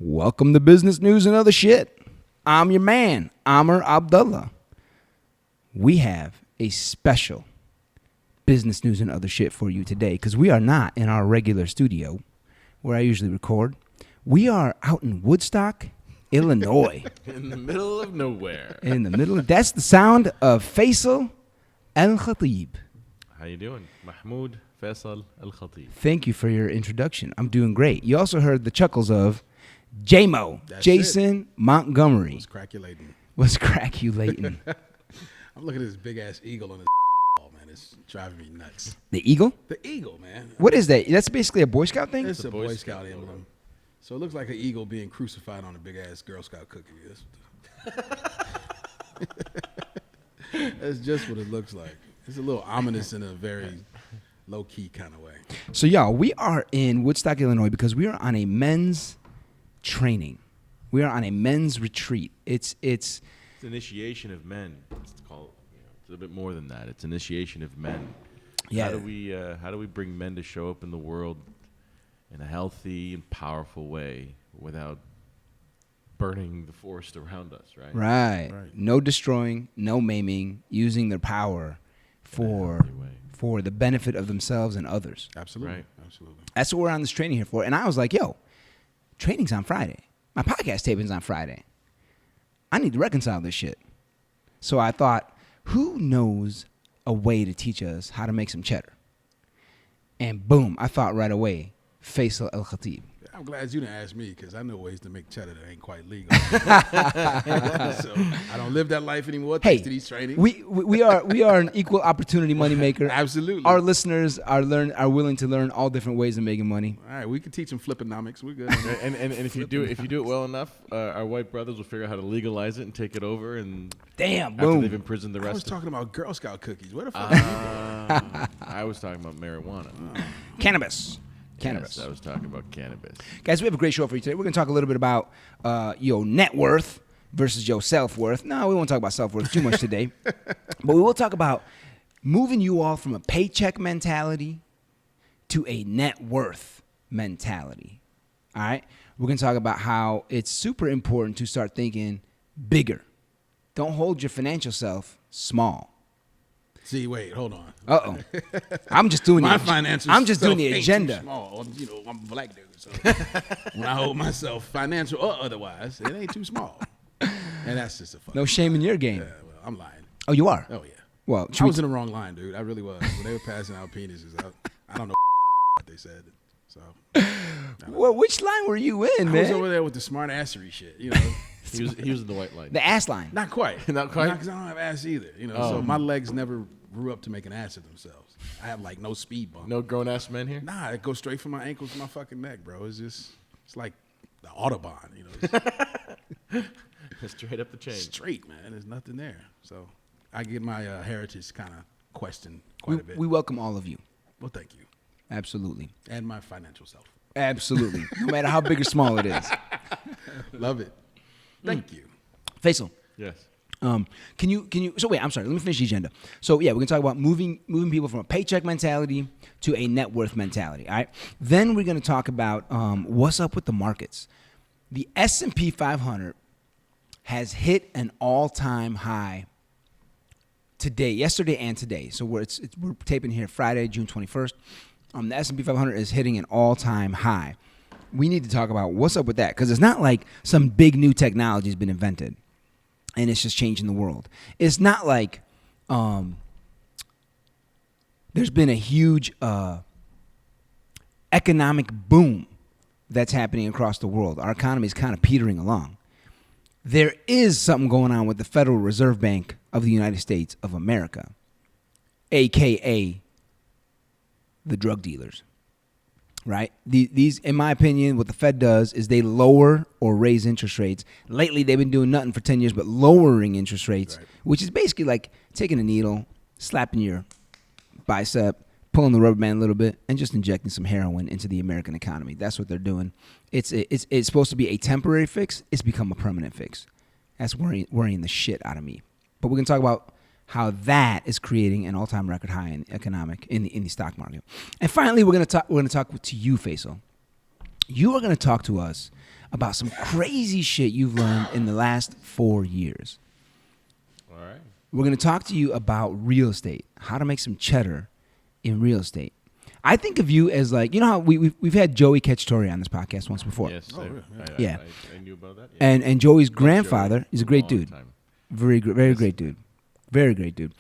Welcome to Business News and Other Shit. I'm your man, Amer Abdullah. We have a special business news and other shit for you today because we are not in our regular studio where I usually record. We are out in Woodstock, Illinois. In the middle of nowhere. That's the sound of Faisal Elkhatib. How you doing? Mahmoud Faisal Elkhatib. Thank you for your introduction. I'm doing great. You also heard the chuckles of J-Mo, Jason Montgomery. Was craculating. I'm looking at this big-ass eagle on his ball, man. It's driving me nuts. The eagle? The eagle, man. What is that? That's basically a Boy Scout thing? It's a Boy Scout emblem. So it looks like an eagle being crucified on a big-ass Girl Scout cookie. That's just what it looks like. It's a little ominous in a very low-key kind of way. So, y'all, we are in Woodstock, Illinois because we are on a men's training. We are on a men's retreat. It's initiation of men. It's called. It's a bit more than that. It's initiation of men. Yeah. How do we bring men to show up in the world in a healthy and powerful way without burning the forest around us? Right. No destroying, no maiming, using their power for the benefit of themselves and others. Absolutely. Right. Absolutely. That's what we're on this training here for. And I was like, yo, training's on Friday. My podcast taping's on Friday. I need to reconcile this shit. So I thought, who knows a way to teach us how to make some cheddar? And boom, I thought right away, Faisal Elkhatib. I'm glad you didn't ask me because I know ways to make cheddar that ain't quite legal. So I don't live that life anymore thanks to these trainings. We are an equal opportunity moneymaker. Absolutely. Our listeners are willing to learn all different ways of making money. All right, we can teach them flipponomics. We're good. and if you do it well enough, our white brothers will figure out how to legalize it and take it over. And boom. After they've imprisoned the rest. I was talking about Girl Scout cookies. Where the fuck? I was talking about marijuana. Cannabis. Yes, I was talking about cannabis. Guys, we have a great show for you today. We're going to talk a little bit about your net worth versus your self-worth. No, we won't talk about self-worth too much today. But we will talk about moving you all from a paycheck mentality to a net worth mentality. All right? We're going to talk about how it's super important to start thinking bigger. Don't hold your financial self small. See, wait, hold on. Uh-oh. I'm just doing my financial I'm just doing the ain't agenda. Too small. I'm a black dude, so when I hold myself financial or otherwise, it ain't too small. And that's just a fuck. No shame in your game. Yeah, well, I'm lying. Oh, you are? Oh, yeah. Well, I was in the wrong line, dude. I really was. When they were passing out penises, I don't know what they said. So. Well, which line were you in, man? I was over there with the smart assery shit, you know. He was in the white line. The ass line. Not quite. Not quite? Because I don't have ass either, you know. So my legs never grew up to make an ass of themselves. I have like no speed bump. No grown-ass men here? Nah, it goes straight from my ankles to my fucking neck, bro. It's like the Autobahn, you know. Straight up the chain. Straight, man. There's nothing there. So I get my heritage kind of questioned quite a bit. We welcome all of you. Well, thank you. Absolutely. And my financial self. Absolutely. No matter how big or small it is. Love it. Thank you. Faisal. Yes. Can you? So wait, I'm sorry. Let me finish the agenda. So yeah, we're gonna talk about moving people from a paycheck mentality to a net worth mentality. All right. Then we're gonna talk about what's up with the markets. The S&P 500 has hit an all-time high yesterday and today. So we're taping here Friday, June 21st. The S&P 500 is hitting an all-time high. We need to talk about what's up with that because it's not like some big new technology has been invented and it's just changing the world. It's not like there's been a huge economic boom that's happening across the world. Our economy is kind of petering along. There is something going on with the Federal Reserve Bank of the United States of America, a.k.a. the drug dealers, right? These, in my opinion, what the Fed does is they lower or raise interest rates. Lately, they've been doing nothing for 10 years but lowering interest rates, right, which is basically like taking a needle, slapping your bicep, pulling the rubber band a little bit, and just injecting some heroin into the American economy. That's what they're doing. It's supposed to be a temporary fix. It's become a permanent fix. That's worrying the shit out of me. But we're going to talk about how that is creating an all-time record high in the stock market. And finally, we're going to talk to you, Faisal. You are going to talk to us about some crazy shit you've learned in the last 4 years. All right. We're going to talk to you about real estate, how to make some cheddar in real estate. I think of you as like, you know how we've had Joey Cacciatore on this podcast once before. Yes. Oh, really? Yeah. I knew about that. And Joey's Love grandfather Joey is a for great long dude. time. Very great dude. Very great dude.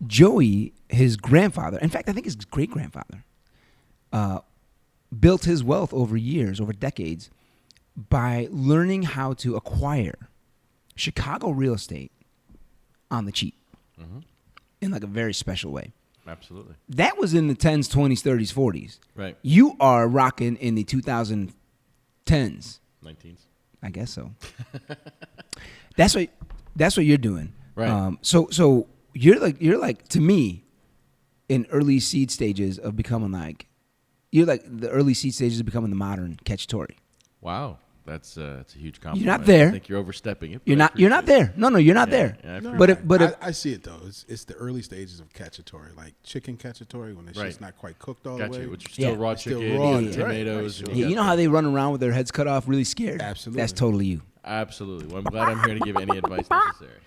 Joey, his grandfather, in fact, I think his great-grandfather, built his wealth over years, over decades, by learning how to acquire Chicago real estate on the cheap in like a very special way. Absolutely. That was in the 10s, 20s, 30s, 40s. Right. You are rocking in the 2010s. 19s. I guess so. That's what you're doing. Right. So you're like to me in early seed stages of becoming like you're like the early seed stages of becoming the modern Cacciatore. Wow. That's a huge compliment. You're not there. I think you're overstepping it. You're not there. No, you're not there. Yeah, But I see it though. It's the early stages of Cacciatore, like chicken Cacciatore when it's just not quite cooked all the way. Which is still raw It's still chicken, raw, you got right, tomatoes. right, and you know how they run around with their heads cut off, really scared. Absolutely. That's totally you. Absolutely. Well, I'm glad I'm here to give any advice necessary.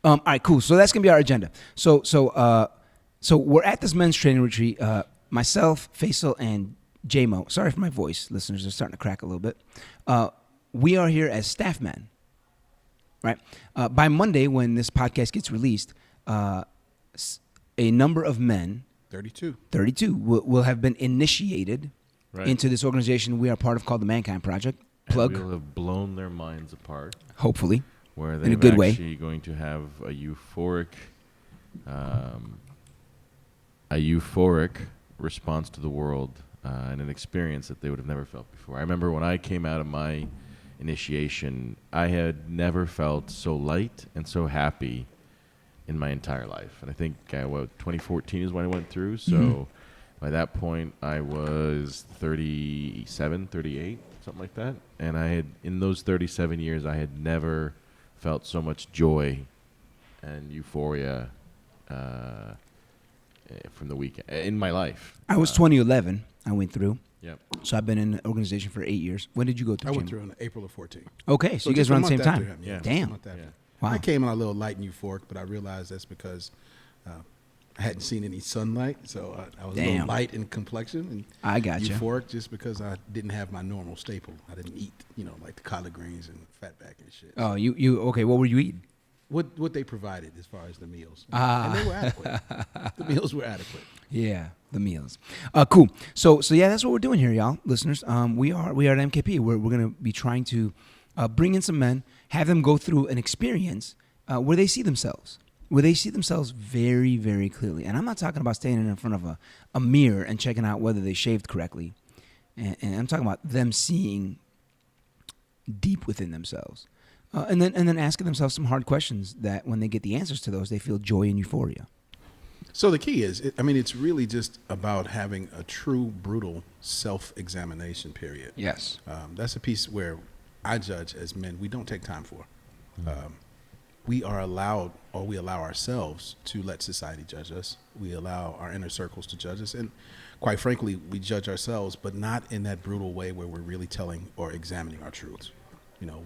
All right, cool. So that's gonna be our agenda. So we're at this men's training retreat. Myself, Faisal, and J-Mo. Sorry for my voice, listeners are starting to crack a little bit. We are here as staff men, right? By Monday, when this podcast gets released, a number of men, 32, will have been initiated into this organization we are part of called the Mankind Project. Plug. And we'll have blown their minds apart. Hopefully. Where in a they're good way. actually going to have a euphoric response to the world and an experience that they would have never felt before. I remember when I came out of my initiation, I had never felt so light and so happy in my entire life. And I think 2014 is when I went through. So by that point, I was 37, 38, something like that. And I had, in those 37 years, I had never felt so much joy and euphoria from the weekend in my life. I was 2011. I went through. Yep. So I've been in the organization for 8 years. When did you go through? I went through in April of 14. Okay, so you guys just were a on the same month after time. him, Yeah. Damn. Wow. I came in a little light and euphoric, but I realized that's because I hadn't seen any sunlight, so I was a little light in complexion and I got you. euphoric just because I didn't have my normal staple. I didn't eat, like the collard greens and fatback and shit. Oh, you okay? What were you eating? What they provided as far as the meals, and they were adequate. The meals were adequate. Yeah, the meals. Cool. So yeah, that's what we're doing here, y'all, listeners. We are at MKP. We're gonna be trying to bring in some men, have them go through an experience where they see themselves. Very, very clearly. And I'm not talking about standing in front of a mirror and checking out whether they shaved correctly. And I'm talking about them seeing deep within themselves. And then asking themselves some hard questions that when they get the answers to those, they feel joy and euphoria. So the key is, it's really just about having a true, brutal self-examination period. Yes. That's a piece where I judge as men, we don't take time for. We are allowed, or we allow ourselves to let society judge us. We allow our inner circles to judge us. And quite frankly, we judge ourselves, but not in that brutal way where we're really telling or examining our truths.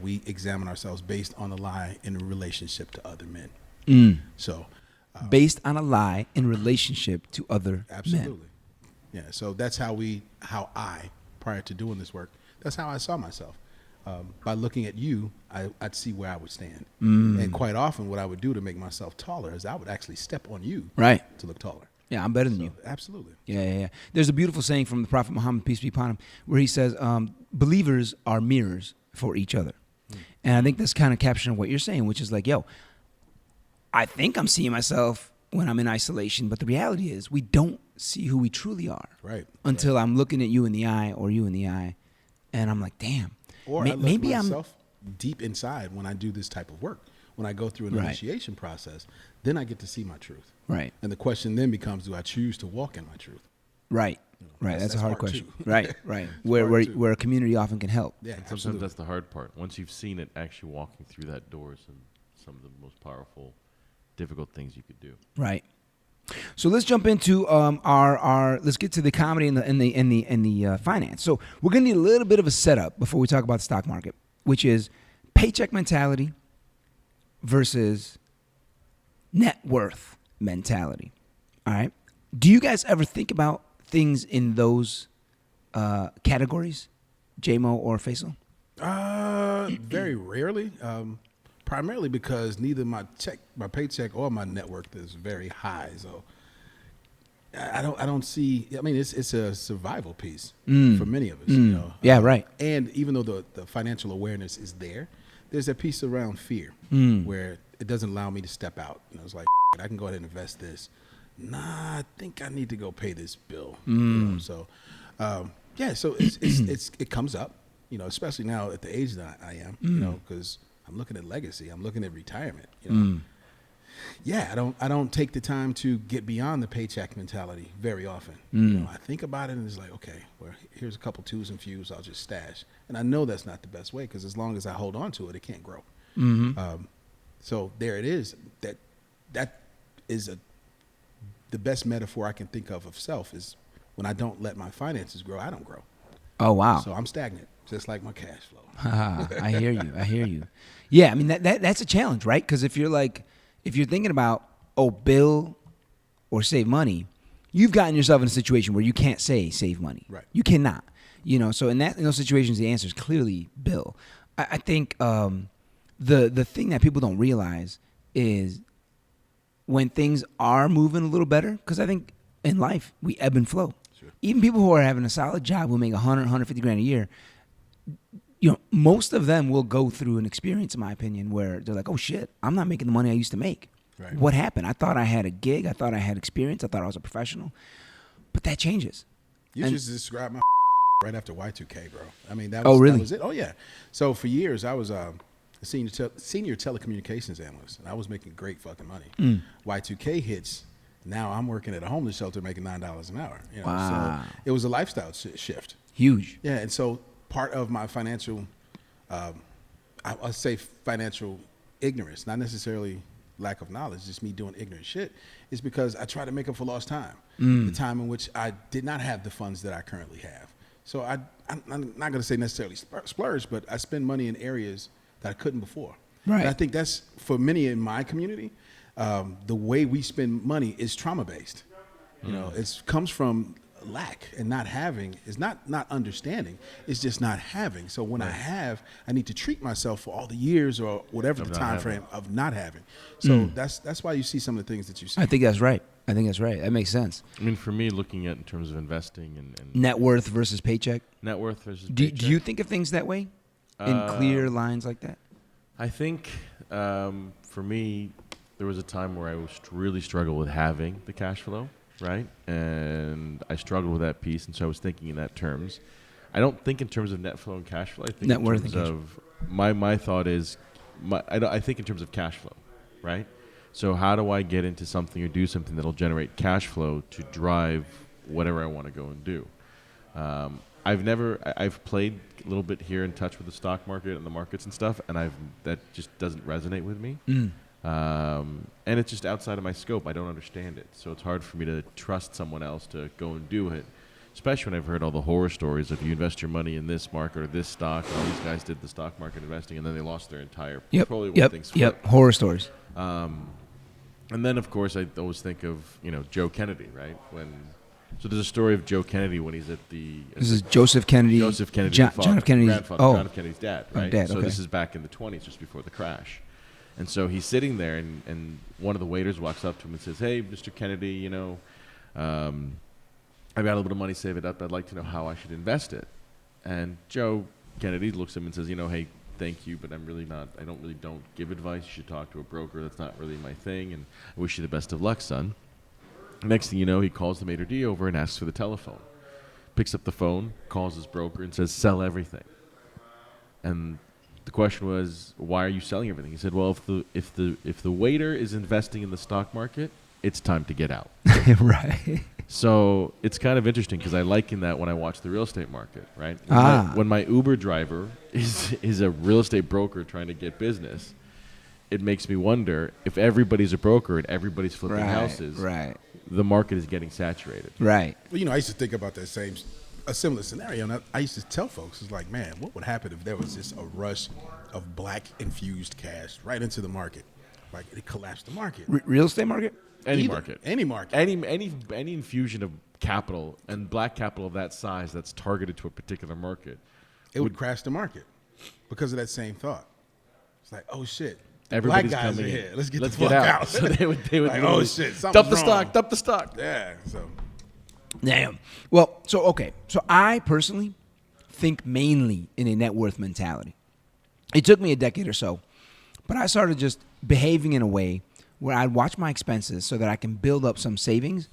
We examine ourselves based on a lie in relationship to other men. So, based on a lie in relationship to other absolutely. men. Yeah. So that's how I, prior to doing this work, that's how I saw myself. By looking at you, I'd see where I would stand. And quite often what I would do to make myself taller is I would actually step on you to look taller. Yeah, I'm better than you. Absolutely. Yeah. There's a beautiful saying from the Prophet Muhammad, peace be upon him, where he says, believers are mirrors for each other. And I think that's kind of capturing what you're saying, which is like, I think I'm seeing myself when I'm in isolation, but the reality is we don't see who we truly are. Right. Until I'm looking at you in the eye or you in the eye, and I'm like, damn. Or I look myself deep inside when I do this type of work. When I go through an initiation process, then I get to see my truth. Right. And the question then becomes, do I choose to walk in my truth? Right. Right. That's a hard question. Right. Where a community often can help. Yeah, Sometimes absolutely. that's the hard part. Once you've seen it, actually walking through that door is some of the most powerful, difficult things you could do. Right. So let's jump into our let's get to the comedy and the finance. So we're gonna need a little bit of a setup before we talk about the stock market, which is paycheck mentality versus net worth mentality. All right. Do you guys ever think about things in those categories, JMO or Faisal? Very rarely. Primarily because neither my paycheck or my net worth is very high. So I don't see. I mean, it's a survival piece for many of us. You know. Yeah, right. And even though the financial awareness is there, there's a piece around fear where it doesn't allow me to step out. You know, it's like I can go ahead and invest this. Nah, I think I need to go pay this bill. You know, so yeah, so it comes up. You know, especially now at the age that I am. You know, because I'm looking at legacy. I'm looking at retirement. You know? Yeah, I don't take the time to get beyond the paycheck mentality very often. You know, I think about it and it's like, okay, well, here's a couple twos and fews I'll just stash. And I know that's not the best way because as long as I hold on to it, it can't grow. So there it is. That is the best metaphor I can think of self is when I don't let my finances grow, I don't grow. Oh, wow. So I'm stagnant, just like my cash flow. I hear you. Yeah, I mean that's a challenge, right? Because if you're thinking about bill or save money, you've gotten yourself in a situation where you can't save money. Right. You cannot. You know, so in those situations, the answer is clearly bill. I think the thing that people don't realize is when things are moving a little better, because I think in life we ebb and flow. Sure. Even people who are having a solid job who make 150 grand a year. You know, most of them will go through an experience, in my opinion, where they're like, oh, shit, I'm not making the money I used to make. Right. What happened? I thought I had a gig. I thought I had experience. I thought I was a professional. But that changes. You just described my right after Y2K, bro. I mean, that really? That was it. Oh, yeah. So for years, I was a senior telecommunications analyst, and I was making great fucking money. Y2K hits. Now I'm working at a homeless shelter making $9 an hour. You know? Wow. So it was a lifestyle shift. Huge. Yeah, and so part of my financial, I'll say financial ignorance, not necessarily lack of knowledge, just me doing ignorant shit, is because I try to make up for lost time, the time in which I did not have the funds that I currently have. So I'm not going to say necessarily splurge, but I spend money in areas that I couldn't before. Right. And I think that's, for many in my community, the way we spend money is trauma-based. You know, it comes from lack and not having is not understanding, it's just not having. So when I have, I need to treat myself for all the years or whatever the time frame of not having. So that's why you see some of the things that you see. I think that's right. That makes sense. I mean, for me, looking at in terms of investing and Net worth versus paycheck. net worth versus Do paycheck. you think of things that way? In clear lines like that? I think for me, there was a time where I really struggled with having the cash flow, right? And I struggled with that piece, and so I was thinking in that terms. I don't think in terms of net flow and cash flow. I think Net in worth terms and cash of my thought is, I think in terms of cash flow, right? So how do I get into something or do something that'll generate cash flow to drive whatever I want to go and do? I've played a little bit here in touch with the stock market and the markets and stuff, and that just doesn't resonate with me. And it's just outside of my scope. I don't understand it. So it's hard for me to trust someone else to go and do it, especially when I've heard all the horror stories of you invest your money in this market or this stock, and all these guys did the stock market investing, and then they lost their entire portfolio when things flipped. Horror stories. And then, of course, I always think of, Joe Kennedy, right? So there's a story of Joe Kennedy when he's at the... This is Joseph Kennedy. Joseph Kennedy. John F. Kennedy's... grandfather, John F. Kennedy's dad, right? Dad, so okay. this is back in the 20s, just before the crash. And so he's sitting there, and one of the waiters walks up to him and says, "Hey, Mr. Kennedy, I've got a little bit of money, save it up. I'd like to know how I should invest it." And Joe Kennedy looks at him and says, "Hey, thank you, but I don't give advice. You should talk to a broker. That's not really my thing, and I wish you the best of luck, son." Next thing you know, he calls the maitre d' over and asks for the telephone. Picks up the phone, calls his broker, and says, "Sell everything." And the question was, "Why are you selling everything?" He said, "Well, if the waiter is investing in the stock market, it's time to get out." Right. So it's kind of interesting because I liken that when I watch the real estate market, right? When my Uber driver is a real estate broker trying to get business, it makes me wonder if everybody's a broker and everybody's flipping houses. Right. the market is getting saturated. Right. Well, I used to think about a similar scenario, and I used to tell folks, it's like, man, what would happen if there was just a rush of black infused cash right into the market? Like, it collapsed the market. Real estate market? Any Any market. Any infusion of capital and black capital of that size that's targeted to a particular market. It would crash the market because of that same thought. It's like, oh shit, the Everybody's black guys coming are in. here. Let's get Let's the fuck get out. out. So they would like, oh shit, dump the wrong. stock, dump the stock. Yeah. So Damn. Well, so I personally think mainly in a net worth mentality. It took me a decade or so, but I started just behaving in a way where I'd watch my expenses so that I can build up some savings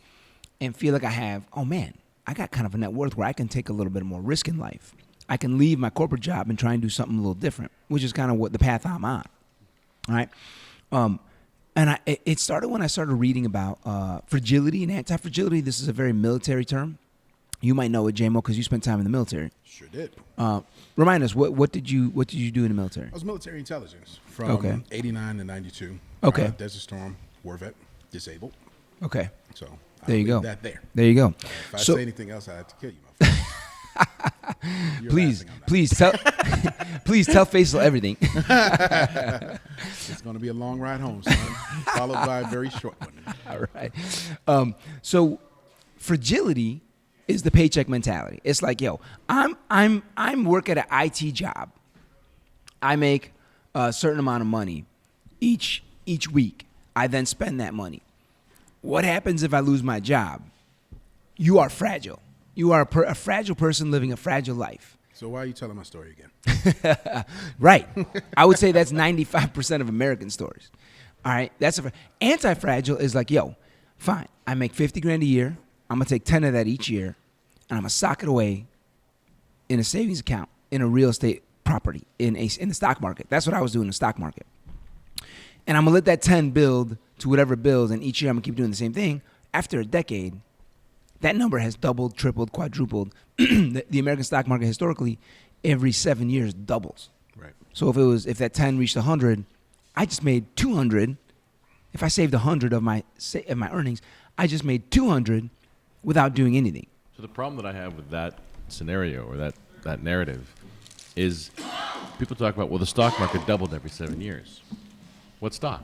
and feel like I have, oh man, I got kind of a net worth where I can take a little bit more risk in life. I can leave my corporate job and try and do something a little different, which is kind of what the path I'm on. All right. And it started when I started reading about fragility and anti-fragility. This is a very military term. You might know it, J-Mo, because you spent time in the military. sure did. Remind us, what did you do in the military? I was military intelligence from 89 to 92. Okay. Desert Storm, war vet, disabled. Okay. So There you I'll go. leave that there. There you go. If I So- say anything else, I have to kill you, my friend. You're Please, laughing, I'm not. please tell Faisal everything. It's going to be a long ride home, son, followed by a very short one. All right. So fragility is the paycheck mentality. It's like, yo, I'm work at an IT job. I make a certain amount of money each week. I then spend that money. What happens if I lose my job? You are fragile. You are a fragile person living a fragile life. So why are you telling my story again? Right. I would say that's 95% of American stories. All right. Anti-fragile is like, yo, fine. I make 50 grand a year. I'm going to take 10 of that each year, and I'm going to sock it away in a savings account, in a real estate property, in the stock market. That's what I was doing in the stock market. And I'm going to let that 10 build to whatever it builds, and each year I'm going to keep doing the same thing. After a decade, that number has doubled, tripled, quadrupled. The American stock market historically, every 7 years doubles. Right. So if that 10 reached 100, I just made 200. If I saved 100 of my earnings, I just made 200 without doing anything. So the problem that I have with that scenario or that narrative is people talk about, well, the stock market doubled every 7 years. What stock?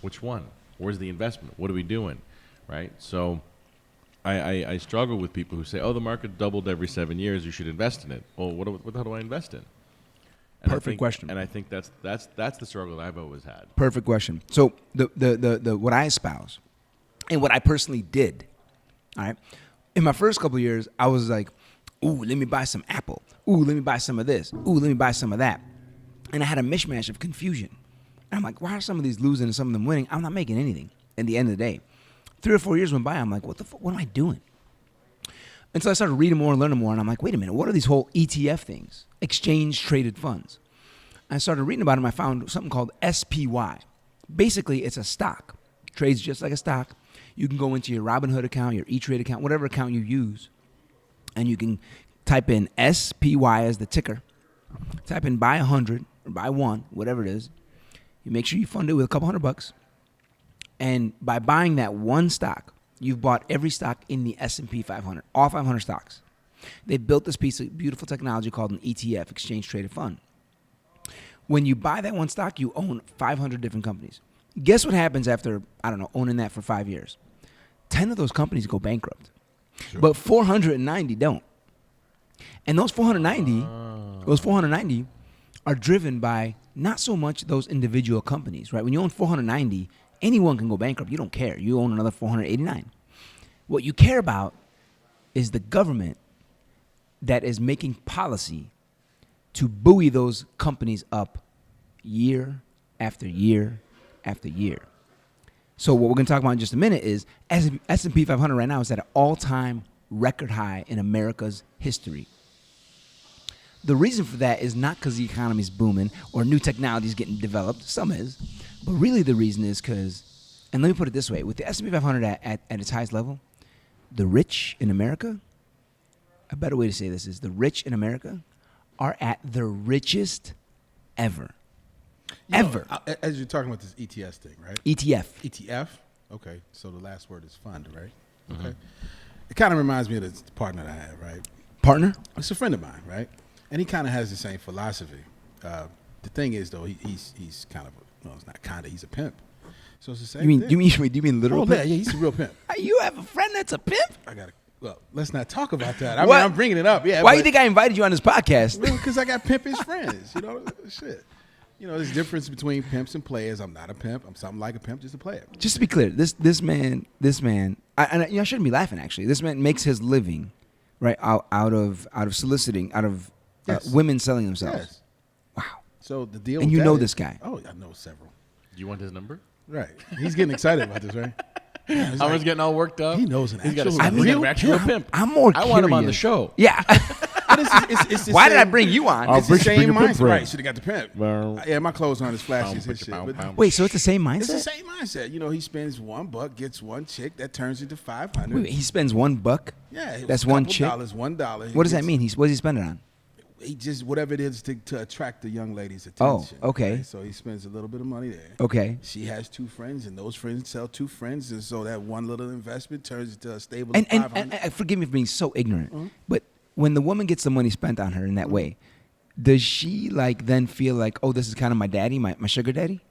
Which one? Where's the investment? What are we doing? Right? So I struggle with people who say, oh, the market doubled every 7 years. You should invest in it. Well, what the hell do I invest in? Perfect question. And I think that's the struggle that I've always had. Perfect question. So the what I espouse and what I personally did, all right, in my first couple of years, I was like, ooh, let me buy some Apple. Ooh, let me buy some of this. Ooh, let me buy some of that. And I had a mishmash of confusion. And I'm like, why are some of these losing and some of them winning? I'm not making anything at the end of the day. 3 or 4 years went by. I'm like, what am I doing? And so I started reading more and learning more. And I'm like, wait a minute, what are these whole ETF things? Exchange traded funds. I started reading about them. I found something called SPY. Basically, it's a stock. Trades just like a stock. You can go into your Robinhood account, your E-Trade account, whatever account you use, and you can type in SPY as the ticker. Type in buy 100 or buy 1, whatever it is. You make sure you fund it with a couple $100. And by buying that one stock, you've bought every stock in the S&P 500, all 500 stocks. They built this piece of beautiful technology called an ETF, Exchange Traded Fund. When you buy that one stock, you own 500 different companies. Guess what happens after, owning that for 5 years? 10 of those companies go bankrupt. Sure. But 490 don't. And those 490 are driven by not so much those individual companies, right? When you own 490, anyone can go bankrupt. You don't care. You own another 489. What you care about is the government that is making policy to buoy those companies up year after year after year. So what we're going to talk about in just a minute is S&P 500 right now is at an all-time record high in America's history. The reason for that is not because the economy is booming or new technology is getting developed. Some is. But really the reason is because, and let me put it this way, with the S&P 500 at its highest level, the rich in America, a better way to say this is the rich in America are at the richest ever. Ever. As you're talking about this ETS thing, right? ETF. ETF. Okay, so the last word is fund, right? Okay. It kind of reminds me of the partner that I have, right? Partner? It's a friend of mine, right? And he kind of has the same philosophy. The thing is, though, he's kind of, well, it's not kind of, he's a pimp. So it's the same thing. You mean literal Oh, pimp? yeah, he's a real pimp. You have a friend that's a pimp? Well, let's not talk about that. I What? mean, I'm bringing it up. Yeah. Why do you think I invited you on this podcast? Because I got pimpish friends. You know, shit. You know, there's a difference between pimps and players. I'm not a pimp. I'm something like a pimp, just a player. Just to be clear, this man, I shouldn't be laughing. Actually, this man makes his living, right, out of soliciting, Yes. women selling themselves. Yes. Wow. So the deal. And with you that know is- this guy. Oh, I know several. Do you want his number? Right. He's getting excited about this, right? Yeah, he's Amer's like, getting all worked up. He knows an He's got actual a real real pimp. pimp. I'm more. I want him on the curious. show. Yeah. But it's the Why did I same- bring you on? It's the bring same a pimp mindset. friend. Right. Should have got the pimp. Well, Yeah, my clothes aren't as flashy as his shit. But Wait, so it's the same mindset? it's the same mindset. You know, he spends $1, gets one chick, that turns into $500. Wait, he spends $1. Yeah, it was That's a one couple chick? dollars, $1. What does that mean? What does he spend it on? He just whatever it is to attract the young lady's Oh, attention. okay. right? So he spends a little bit of money there. Okay. She has 2 friends, and those friends sell 2 friends, and so that one little investment turns into a stable And, of and, 500. and forgive me for being so ignorant, but when the woman gets the money spent on her in that way, does she like then feel like, oh, this is kind of my daddy, my sugar daddy?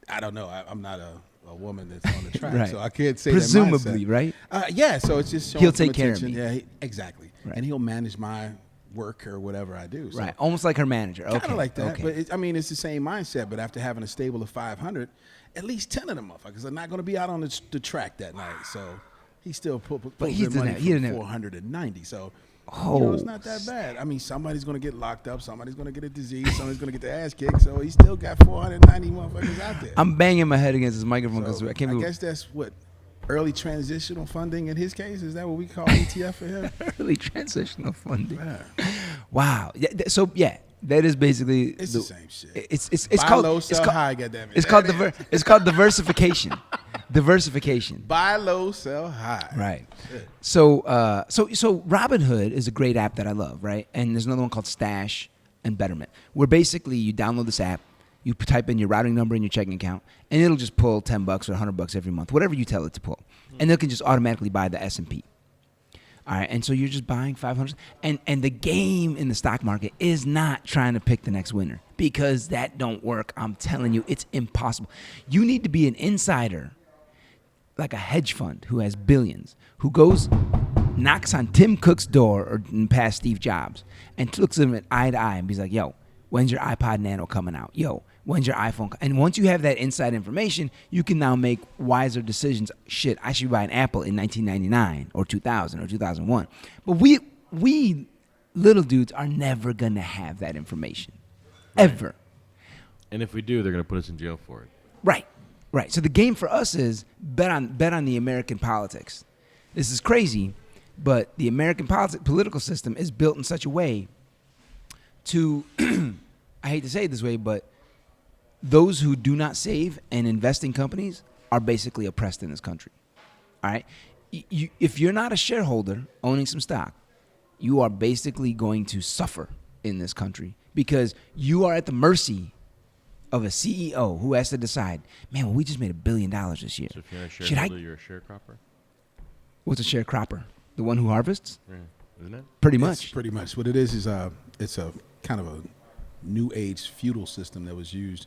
I don't know. I'm not a woman that's on the track, Right. so I can't say Presumably, that mindset. right? Yeah. So it's just showing He'll some take care of attention. me. Yeah, exactly. Right. And he'll manage my work or whatever I do. So Right. Almost like her manager. Okay. kind of like that. Okay. But it's the same mindset. But after having a stable of 500, at least 10 of them motherfuckers are not going to be out on the track that night. So he still pulls he in money didn't- he for didn't- 490. So Oh, it's not that bad. I mean, somebody's going to get locked up. Somebody's going to get a disease. Somebody's going to get their ass kicked. So he still got 490 motherfuckers out there. I'm banging my head against this microphone because So I can't believe guess that's what early transitional funding in his case. Is that what we call ETF for him? early transitional funding. Yeah. Wow. Yeah, so yeah, that is basically It's the same shit. It's Buy called low, it's sell called, high. Goddamn it. it's called it's called diversification. Diversification. Buy low, sell high. Right. So Robinhood is a great app that I love, right? And there's another one called Stash and Betterment, where basically you download this app, you type in your routing number in your checking account, and it'll just pull $10 or $100 every month, whatever you tell it to pull, and it can just automatically buy the S&P. All right, and so you're just buying 500, and the game in the stock market is not trying to pick the next winner, because that don't work. I'm telling you, it's impossible. You need to be an insider, like a hedge fund who has billions, who goes, knocks on Tim Cook's door or past Steve Jobs, and looks at him eye to eye and be like, yo, when's your iPod Nano coming out? Yo, when's your iPhone? And once you have that inside information, you can now make wiser decisions. Shit, I should buy an Apple in 1999 or 2000 or 2001. But we little dudes are never going to have that information. Ever. And if we do, they're going to put us in jail for it. Right. Right. So the game for us is bet on the American politics. This is crazy, but the American political system is built in such a way to, I hate to say it this way, but those who do not save and invest in companies are basically oppressed in this country. All right? If you're not a shareholder owning some stock, you are basically going to suffer in this country because you are at the mercy of a CEO who has to decide, man, well, we just made $1 billion this year. So if you're a Should shareholder, you're a sharecropper? What's a sharecropper? The one who harvests? Yeah. Isn't it? Pretty It's much. pretty much what it is. It's a kind of a new age feudal system that was used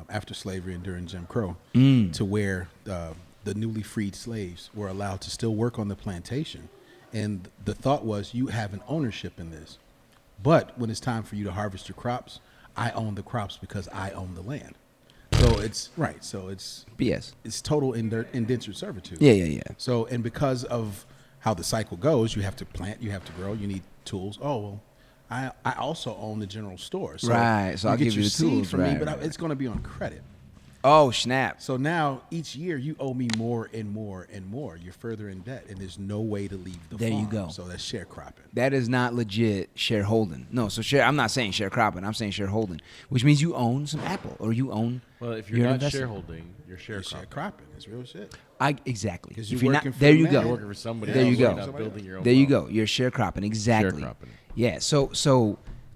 after slavery and during Jim Crow, to where the newly freed slaves were allowed to still work on the plantation, and the thought was you have an ownership in this, but when it's time for you to harvest your crops, I own the crops because I own the land. So it's right. So it's BS. It's total indentured servitude. Yeah. So, and because of how the cycle goes, you have to plant, you have to grow, you need tools. Oh, well, I also own the general store. So Right, so I'll get give you your the seed tools, from me, right, but right. it's going to be on credit. Oh, snap. So now each year you owe me more and more and more. You're further in debt, and there's no way to leave the There you farm. go. So that's sharecropping. That is not legit shareholding. No, so I'm not saying sharecropping. I'm saying shareholding, which means you own some Apple or you own. Well, if you're an not investor. shareholding, you're You're sharecropping. sharecropping. It's real shit. Exactly. 'Cause If you're you're working not, for there the you man. go. You're working for somebody There else. you go. You're not building your own There you wealth. go. You're sharecropping. Exactly. Sharecropping. Yeah. So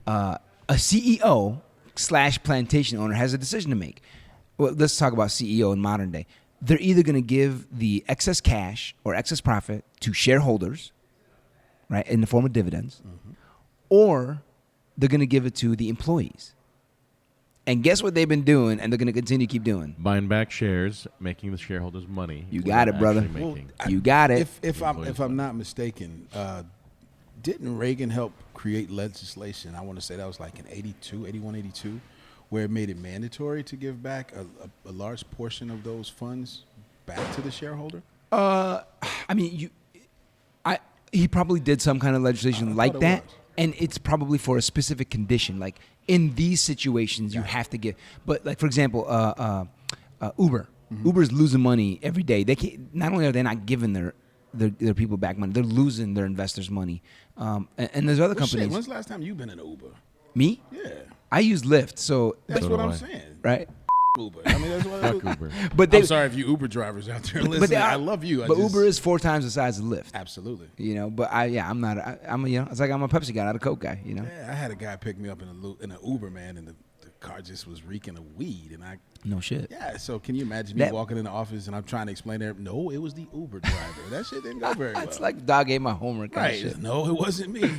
a CEO / plantation owner has a decision to make. Well, let's talk about CEO in modern day. they're either going to give the excess cash or excess profit to shareholders, right, in the form of dividends, or they're going to give it to the employees. And guess what they've been doing, and they're going to continue to keep doing? Buying back shares, making the shareholders money. You got it, brother. You got it. If I'm not mistaken, didn't Reagan help create legislation? I want to say that was like in 81, 82, where it made it mandatory to give back a large portion of those funds back to the shareholder? He probably did some kind of legislation like that, and it's probably for a specific condition. Like in these situations, you have to give. But like for example, Uber. Uber's losing money every day. They can't, not only are they not giving their people back money, they're losing their investors money. And there's other companies. Shit, when's the last time you've been in an Uber? Me? Yeah. I use Lyft, so That's what I'm saying. right. Uber. I mean, that's what I do. Uber. But I'm sorry if you Uber drivers out there listening. I love you. But Uber is 4 times the size of Lyft. Absolutely. You know, but I'm not. It's like I'm a Pepsi guy, not a Coke guy. You know. Yeah, I had a guy pick me up in an Uber, man, and the car just was reeking of weed, and I. No shit. Yeah. So can you imagine me walking in the office and I'm trying to explain to him? No, it was the Uber driver. That shit didn't go very well. It's like dog ate my homework. Kind of shit. No, it wasn't me.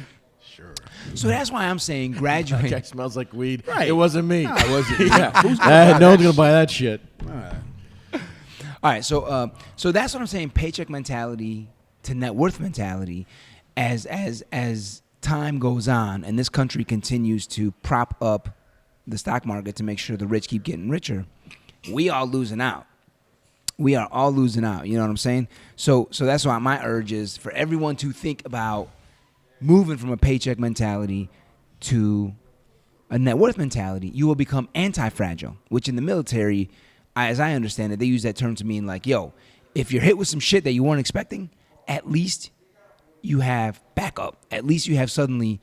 Sure. So that's why I'm saying graduate. Check smells like weed. Right. It wasn't me. I wasn't. Yeah. Who's gonna No one's gonna buy that shit. All right, so that's what I'm saying. Paycheck mentality to net worth mentality, as time goes on, and this country continues to prop up the stock market to make sure the rich keep getting richer, we all losing out. We are all losing out. You know what I'm saying? So that's why my urge is for everyone to think about moving from a paycheck mentality to a net worth mentality. You will become anti-fragile, which in the military, as I understand it, they use that term to mean like, yo, if you're hit with some shit that you weren't expecting, at least you have backup. At least you have suddenly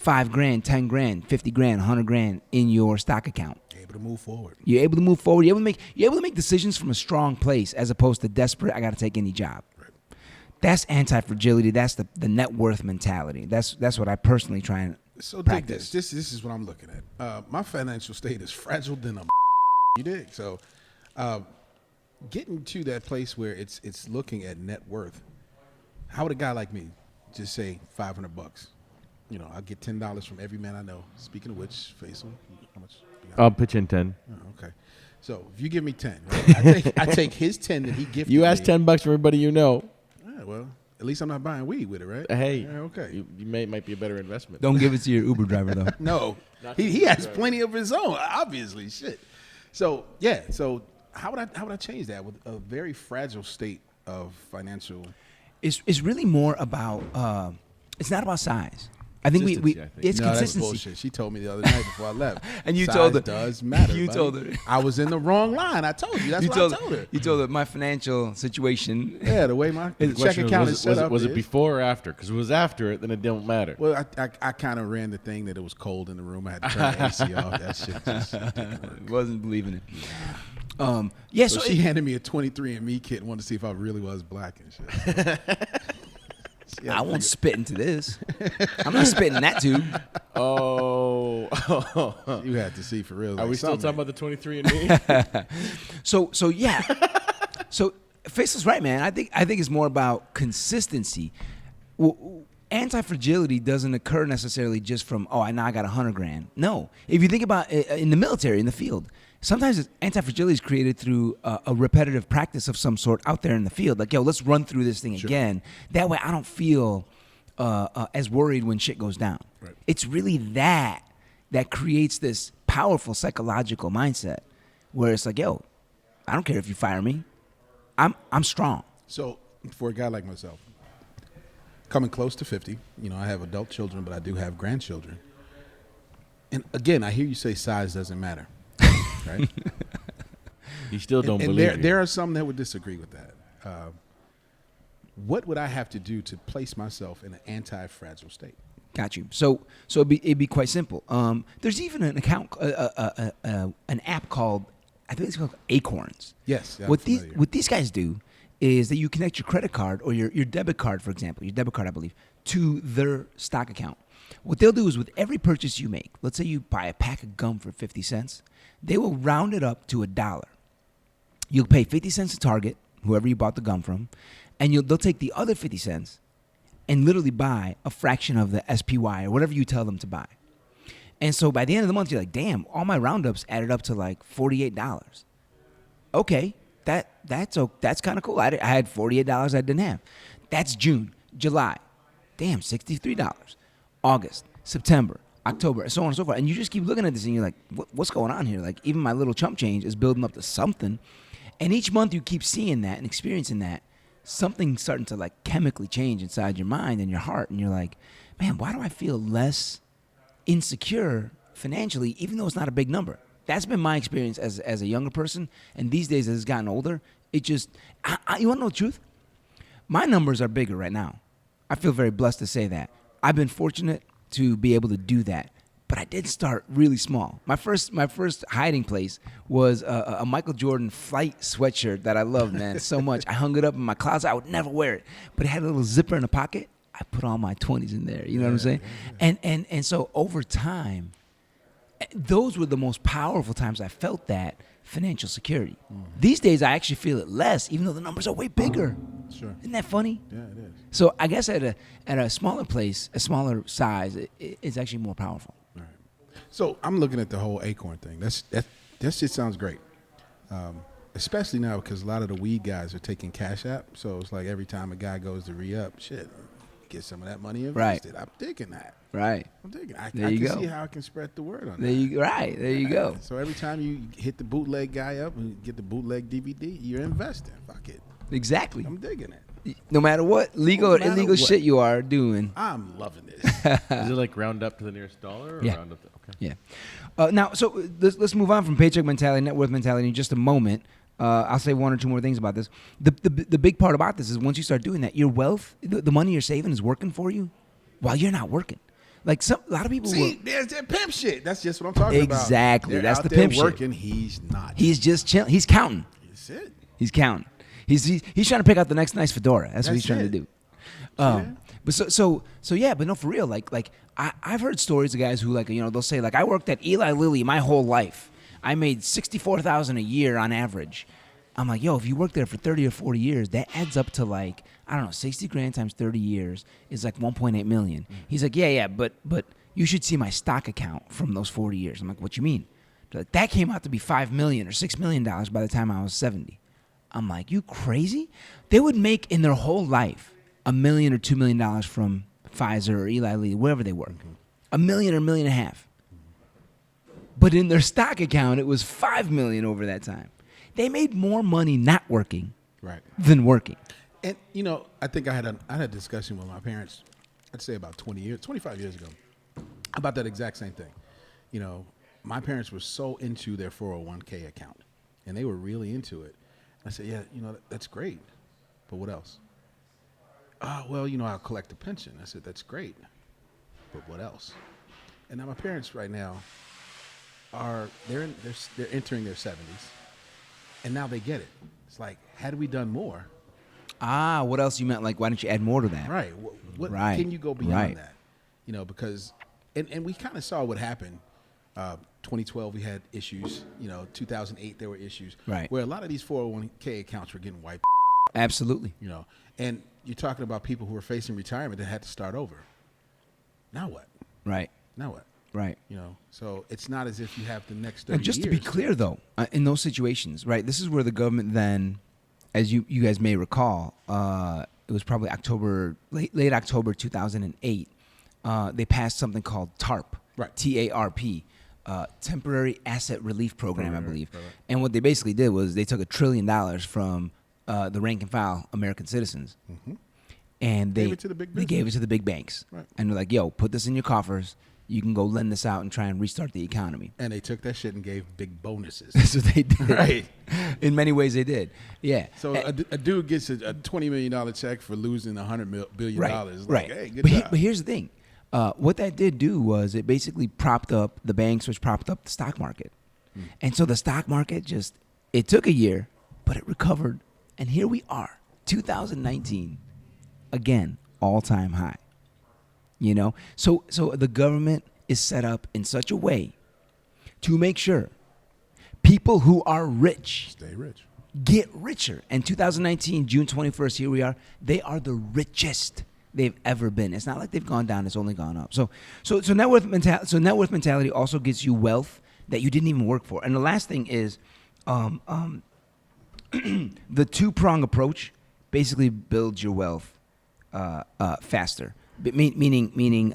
$5,000, $10,000, $50,000, $100,000 in your stock account. Able to move forward. You're able to move forward. You're able to make decisions from a strong place as opposed to desperate. I got to take any job. Right. That's anti-fragility. That's the net worth mentality. That's what I personally try and practice. This is what I'm looking at. My financial state is fragile than a you dig. So getting to that place where it's looking at net worth, how would a guy like me just say $500? You know, I'll get $10 from every man I know. Speaking of which, Faisal, how much? I'll pitch in 10. Oh, okay. So if you give me 10, right? I take his 10 that he gifted me. You ask $10 from everybody you know. Yeah, well, at least I'm not buying weed with it, right? Hey, yeah, okay. You might be a better investment. Don't give it to your Uber driver though. No, he has plenty of his own, obviously. Shit. So yeah. So how would I change that with a very fragile state of financial? It's really more about. It's not about size. I think it's No, consistency. that's bullshit. She told me the other night before I left. And you Size told her. does matter. You buddy. told her. I was in the wrong line. I told you. That's what I told her. You told her my financial situation. Yeah, the way my The check question account is set up. Was it before or after? Because if it was after it, then it don't matter. Well, I kind of ran the thing that it was cold in the room. I had to turn the AC off. That shit just didn't work. Wasn't believing it. So she handed me a 23andMe kit and wanted to see if I really was black and shit. I won't spit into this. I'm not spitting in that tube. Oh. You had to see for real. Are we still talking about the 23andMe? So yeah. So Faisal's right, man. I think it's more about consistency. Well, anti-fragility doesn't occur necessarily just from I got $100,000. No, if you think about it, in the military, in the field, sometimes anti-fragility is created through a repetitive practice of some sort out there in the field. Like, yo, let's run through this thing again. That way, I don't feel as worried when shit goes down. Right. It's really that creates this powerful psychological mindset where it's like, yo, I don't care if you fire me. I'm strong. So for a guy like myself, coming close to 50, I have adult children, but I do have grandchildren. And again, I hear you say size doesn't matter, right? You still don't and believe there are some that would disagree with that. What would I have to do to place myself in an anti-fragile state? Got you. So it'd be quite simple. There's even an account, an app called, I think it's called Acorns. Yes. What these guys do is that you connect your credit card or your debit card, for example, your debit card, I believe, to their stock account. What they'll do is with every purchase you make, let's say you buy a pack of gum for 50 cents, they will round it up to $1. You'll pay 50 cents to Target, whoever you bought the gum from, and they'll take the other 50 cents and literally buy a fraction of the SPY or whatever you tell them to buy. And so by the end of the month, you're like, damn, all my roundups added up to like $48. Okay, that's kind of cool. I had $48 I didn't have. That's June. July, damn, $63. August, September, October, so on and so forth. And you just keep looking at this and you're like, what's going on here? Like, even my little chump change is building up to something. And each month you keep seeing that and experiencing that, something's starting to like chemically change inside your mind and your heart. And you're like, man, why do I feel less insecure financially, even though it's not a big number? That's been my experience as a younger person. And these days, as it's gotten older, it just, you want to know the truth? My numbers are bigger right now. I feel very blessed to say that. I've been fortunate to be able to do that. But I did start really small. My first hiding place was a Michael Jordan flight sweatshirt that I loved, man, so much. I hung it up in my closet. I would never wear it. But it had a little zipper in the pocket. I put all my 20s in there. You know what I'm saying? Yeah. And so over time, those were the most powerful times I felt that financial security. Mm-hmm. These days, I actually feel it less, even though the numbers are way bigger. Sure. Isn't that funny? Yeah, it is. So I guess at a smaller place, a smaller size, it's actually more powerful. Right. So I'm looking at the whole Acorn thing. That shit sounds great, especially now because a lot of the weed guys are taking Cash App. So it's like every time a guy goes to re-up, shit, get some of that money invested. Right. I'm digging that. Right. I'm digging. I can see how I can spread the word on that. There you go. So every time you hit the bootleg guy up and get the bootleg DVD, you're investing. Fuck it. Exactly. I'm digging it. No matter what legal or illegal shit you are doing. I'm loving this. Is it like round up to the nearest dollar? Or yeah. Round up to, okay. Yeah. Now, so let's move on from paycheck mentality, net worth mentality in just a moment. I'll say one or two more things about this. The big part about this is once you start doing that, your wealth, the money you're saving is working for you while you're not working. Like a lot of people there's that pimp shit. That's just what I'm talking about. Exactly. That's out the there pimp working, shit. He's not. He's just chilling. He's counting. That's it. He's counting. He's trying to pick out the next nice fedora. That's what he's trying to do. But so yeah, but no, for real. Like I've heard stories of guys who they'll say like I worked at Eli Lilly my whole life. I made $64,000 a year on average. I'm like, yo, if you work there for 30 or 40 years, that adds up to like, I don't know, 60 grand times 30 years is like 1.8 million. He's like, yeah, but you should see my stock account from those 40 years. I'm like, what you mean? They're like, that came out to be $5 million or $6 million by the time I was 70. I'm like, you crazy? They would make in their whole life $1 million or $2 million from Pfizer or Eli Lilly, wherever they work. $1 million or $1.5 million. But in their stock account, it was $5 million over that time. They made more money not working than working. And, I think I had a discussion with my parents, I'd say about 25 years ago, about that exact same thing. My parents were so into their 401k account, and they were really into it. I said, yeah, that's great, but what else? Well, I'll collect a pension. I said, that's great, but what else? And now my parents right now they're entering their 70s. And now they get it. It's like, had we done more? What else you meant? Like, why don't you add more to that? Right. What can you go beyond that? Because, and we kind of saw what happened. 2012, we had issues. 2008, there were issues. Right. Where a lot of these 401k accounts were getting wiped. Absolutely. And you're talking about people who are facing retirement that had to start over. Now what? Right. Now what? Right. So it's not as if you have the next 30 and just years. to be clear, though, in those situations, right, this is where the government then, as you guys may recall, it was probably late October 2008, they passed something called TARP, right. TARP, Temporary Asset Relief Program, I believe. Right. And what they basically did was they took $1 trillion from the rank and file American citizens, and they gave it to the big banks. Right. And they're like, yo, put this in your coffers. You can go lend this out and try and restart the economy. And they took that shit and gave big bonuses. That's what they did. Right. In many ways, they did. Yeah. So a dude gets a $20 million check for losing $100 billion. Right. Like, hey, good job. But here's the thing. What that did do was it basically propped up the banks, which propped up the stock market. And so the stock market it took a year, but it recovered. And here we are, 2019, again, all-time high. So the government is set up in such a way to make sure people who are rich stay rich. get richer. And 2019, June 21st, here we are. They are the richest they've ever been. It's not like they've gone down; it's only gone up. So net worth mentality. So net worth mentality also gets you wealth that you didn't even work for. And the last thing is, the two-prong approach basically builds your wealth faster. Meaning,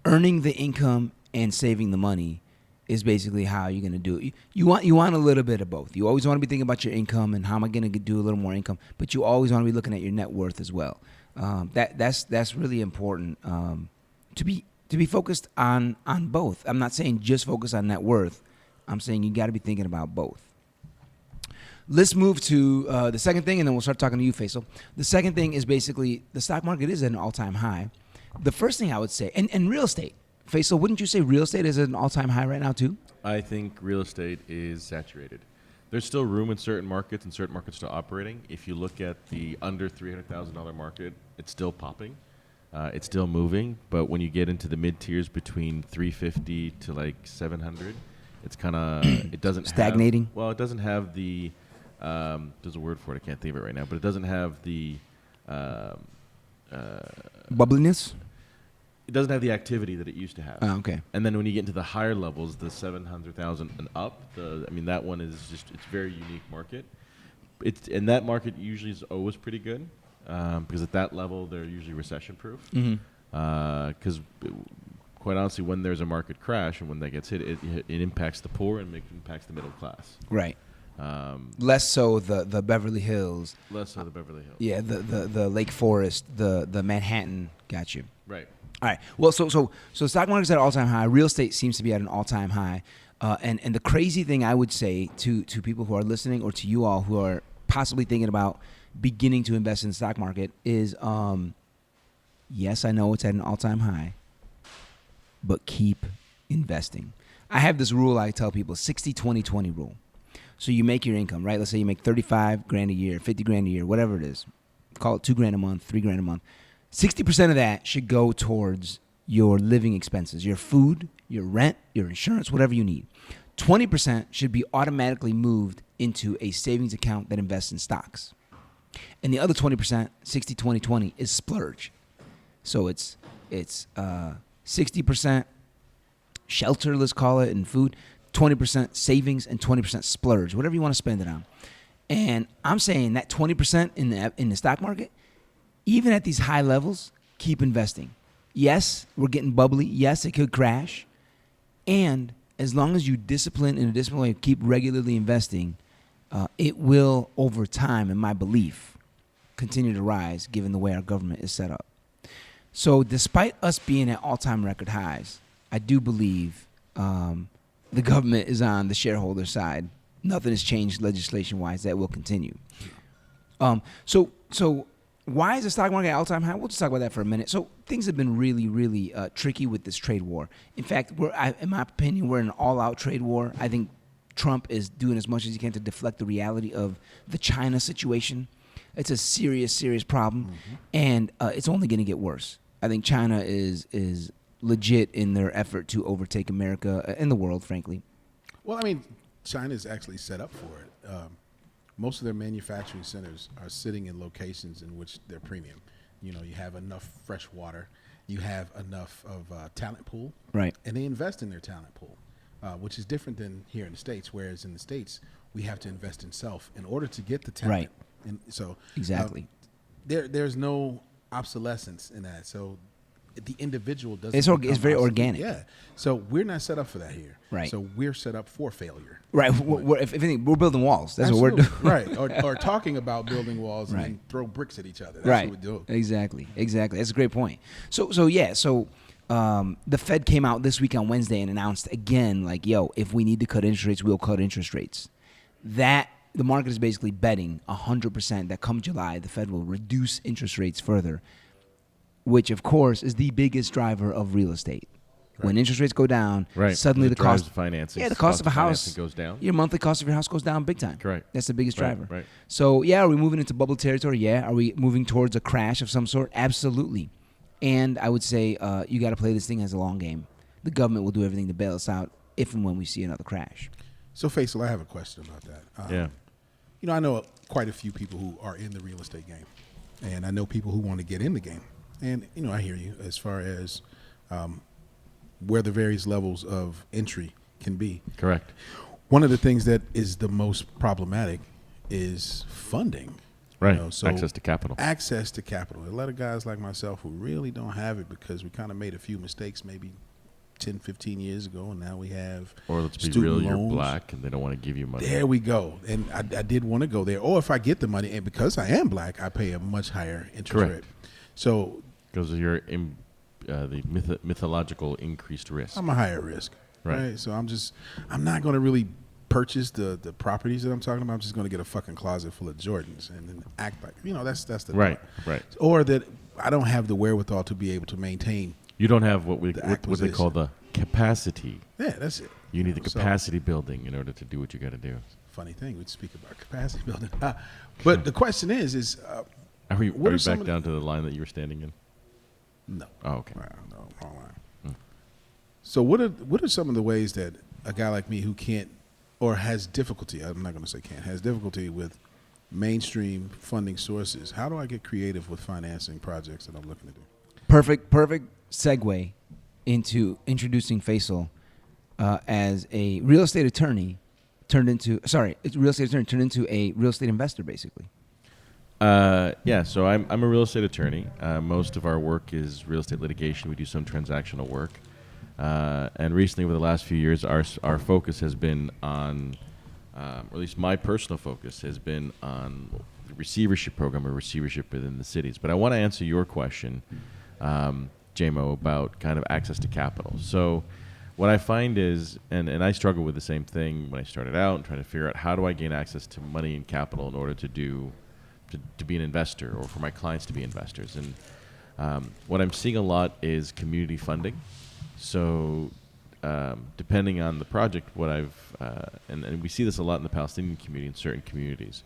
earning the income and saving the money is basically how you're going to do it. You want a little bit of both. You always want to be thinking about your income and how am I going to do a little more income, but you always want to be looking at your net worth as well. That's really important to be focused on both. I'm not saying just focus on net worth. I'm saying you got to be thinking about both. Let's move to the second thing, and then we'll start talking to you, Faisal. The second thing is basically the stock market is at an all-time high. The first thing I would say, and real estate. Faisal, wouldn't you say real estate is at an all-time high right now too? I think real estate is saturated. There's still room in certain markets and certain markets still operating. If you look at the under $300,000 market, it's still popping. It's still moving. But when you get into the mid-tiers between 350 to like 700, it's kind of, it doesn't stagnating. It doesn't have the, there's a word for it, I can't think of it right now, but it doesn't have the bubbliness. It doesn't have the activity that it used to have. Oh, okay. And then when you get into the higher levels, the 700,000 and up, that one is just, it's a very unique market. And that market usually is always pretty good because at that level, they're usually recession-proof. Because quite honestly, when there's a market crash and when that gets hit, it impacts the poor and impacts the middle class. Right. Less so the Beverly Hills. Less so the Beverly Hills. Yeah, the Lake Forest, the Manhattan. Got you. Right. All right. Well, so stock market's at an all-time high. Real estate seems to be at an all-time high. And the crazy thing I would say to people who are listening or to you all who are possibly thinking about beginning to invest in the stock market is, yes, I know it's at an all-time high, but keep investing. I have this rule I tell people, 60-20-20 rule. So you make your income, right? Let's say you make 35 grand a year, 50 grand a year, whatever it is. Call it 2 grand a month, 3 grand a month. 60% of that should go towards your living expenses, your food, your rent, your insurance, whatever you need. 20% should be automatically moved into a savings account that invests in stocks. And the other 20%, 60-20-20, is splurge. So it's 60% shelter, let's call it, and food, 20% savings, and 20% splurge, whatever you want to spend it on. And I'm saying that 20% in the stock market, even at these high levels, keep investing. Yes, we're getting bubbly. Yes, it could crash. And as long as you discipline in a disciplined way, keep regularly investing, it will, over time, in my belief, continue to rise given the way our government is set up. So despite us being at all-time record highs, I do believe the government is on the shareholder side. Nothing has changed legislation-wise. That will continue. So why is the stock market at all-time high? We'll just talk about that for a minute. So things have been really, really tricky with this trade war. In fact, in my opinion, we're in an all-out trade war. I think Trump is doing as much as he can to deflect the reality of the China situation. It's a serious, serious problem, and it's only going to get worse. I think China is legit in their effort to overtake America and the world, frankly. Well, I mean, China's actually set up for it. Most of their manufacturing centers are sitting in locations in which they're premium. You know, you have enough fresh water, you have enough of talent pool, right? And they invest in their talent pool, which is different than here in the States. Whereas in the States, we have to invest in self in order to get the talent. Right. And so exactly, there's no obsolescence in that. So the individual doesn't. It's very organic. Yeah. So we're not set up for that here. Right. So we're set up for failure. Right. If anything, we're building walls. That's Absolutely. what we're doing. Right. Or talking about building walls Right. and throw bricks at each other. That's right. what we do. Exactly. That's a great point. So the Fed came out this week on Wednesday and announced again, like, yo, if we need to cut interest rates, we'll cut interest rates. That the market is basically betting 100% that come July, the Fed will reduce interest rates further, which of course is the biggest driver of real estate. Right. When interest rates go down, suddenly the cost of financing. Yeah, the cost of a house goes down. Your monthly cost of your house goes down big time. Correct. That's the biggest driver. Right. So yeah, are we moving into bubble territory? Yeah. Are we moving towards a crash of some sort? Absolutely. And I would say you got to play this thing as a long game. The government will do everything to bail us out if and when we see another crash. So Faisal, I have a question about that. Yeah. I know quite a few people who are in the real estate game, and I know people who want to get in the game. And, I hear you as far as where the various levels of entry can be. Correct. One of the things that is the most problematic is funding. Right. So access to capital. Access to capital. A lot of guys like myself who really don't have it because we kind of made a few mistakes maybe 10, 15 years ago, and now we have Or let's be student real, you're loans. black and they don't want to give you money. There we go. And I did want to go there. Or if I get the money, and because I am black, I pay a much higher interest Correct. rate. So Because of your the mythological increased risk. I'm a higher risk. Right. So I'm not going to really purchase the properties that I'm talking about. I'm just going to get a fucking closet full of Jordans and then act like, that's the Right, thought. right. Or that I don't have the wherewithal to be able to maintain. You don't have what they acquisition. call the capacity. Yeah, that's it. You need the So- capacity building in order to do what you got to do. Funny thing, we speak about capacity building. But the question is Are we What are some back of down to the line that you were standing in? no. Oh, okay. No, wrong line. So what are some of the ways that a guy like me who can't or has difficulty, I'm not going to say can't, has difficulty with mainstream funding sources, how do I get creative with financing projects that I'm looking to do? Perfect segue into introducing Faisal as a real estate attorney turned into a real estate investor, basically. Yeah, so I'm a real estate attorney. Most of our work is real estate litigation. We do some transactional work. And recently, over the last few years, our focus has been on, or at least my personal focus has been on the receivership program or receivership within the cities. But I want to answer your question, JMO, about kind of access to capital. So what I find is, and I struggled with the same thing when I started out and trying to figure out how do I gain access to money and capital in order to be an investor or for my clients to be investors. And what I'm seeing a lot is community funding. So depending on the project, what and we see this a lot in the Palestinian community in certain communities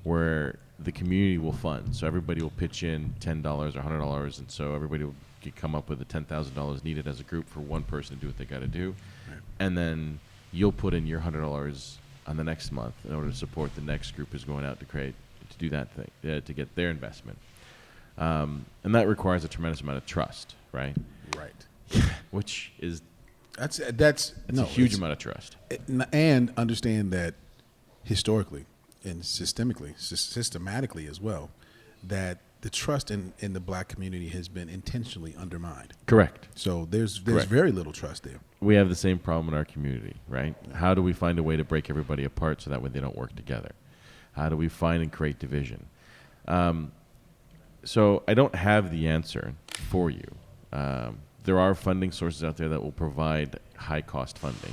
where the community will fund. So everybody will pitch in $10 or $100, and so everybody will come up with the $10,000 needed as a group for one person to do what they got to do. Right. And then you'll put in your $100 on the next month in order to support the next group who's going out to do that thing, to get their investment. And that requires a tremendous amount of trust, right? Right. Which is That's a huge amount of trust. And understand that historically and systematically as well, that the trust in the black community has been intentionally undermined. Correct. So there's Correct. very little trust there. We have the same problem in our community, right? How do we find a way to break everybody apart so that way they don't work together? How do we find and create division? So I don't have the answer for you. There are funding sources out there that will provide high-cost funding.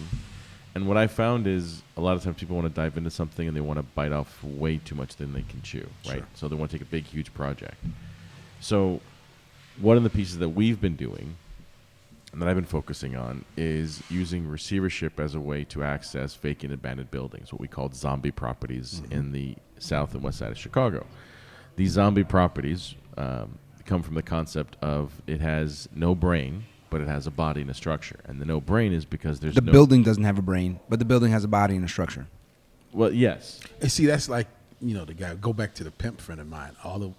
And what I found is a lot of times people want to dive into something and they want to bite off way too much than they can chew, right? Sure. So they want to take a big, huge project. So one of the pieces that we've been doing and that I've been focusing on is using receivership as a way to access vacant abandoned buildings, what we call zombie properties in the south and west side of Chicago. These zombie properties come from the concept of it has no brain, but it has a body and a structure. And the no brain is because there's The building doesn't have a brain, but the building has a body and a structure. Well, yes. And see, that's like, the guy, go back to the pimp friend of mine. All the,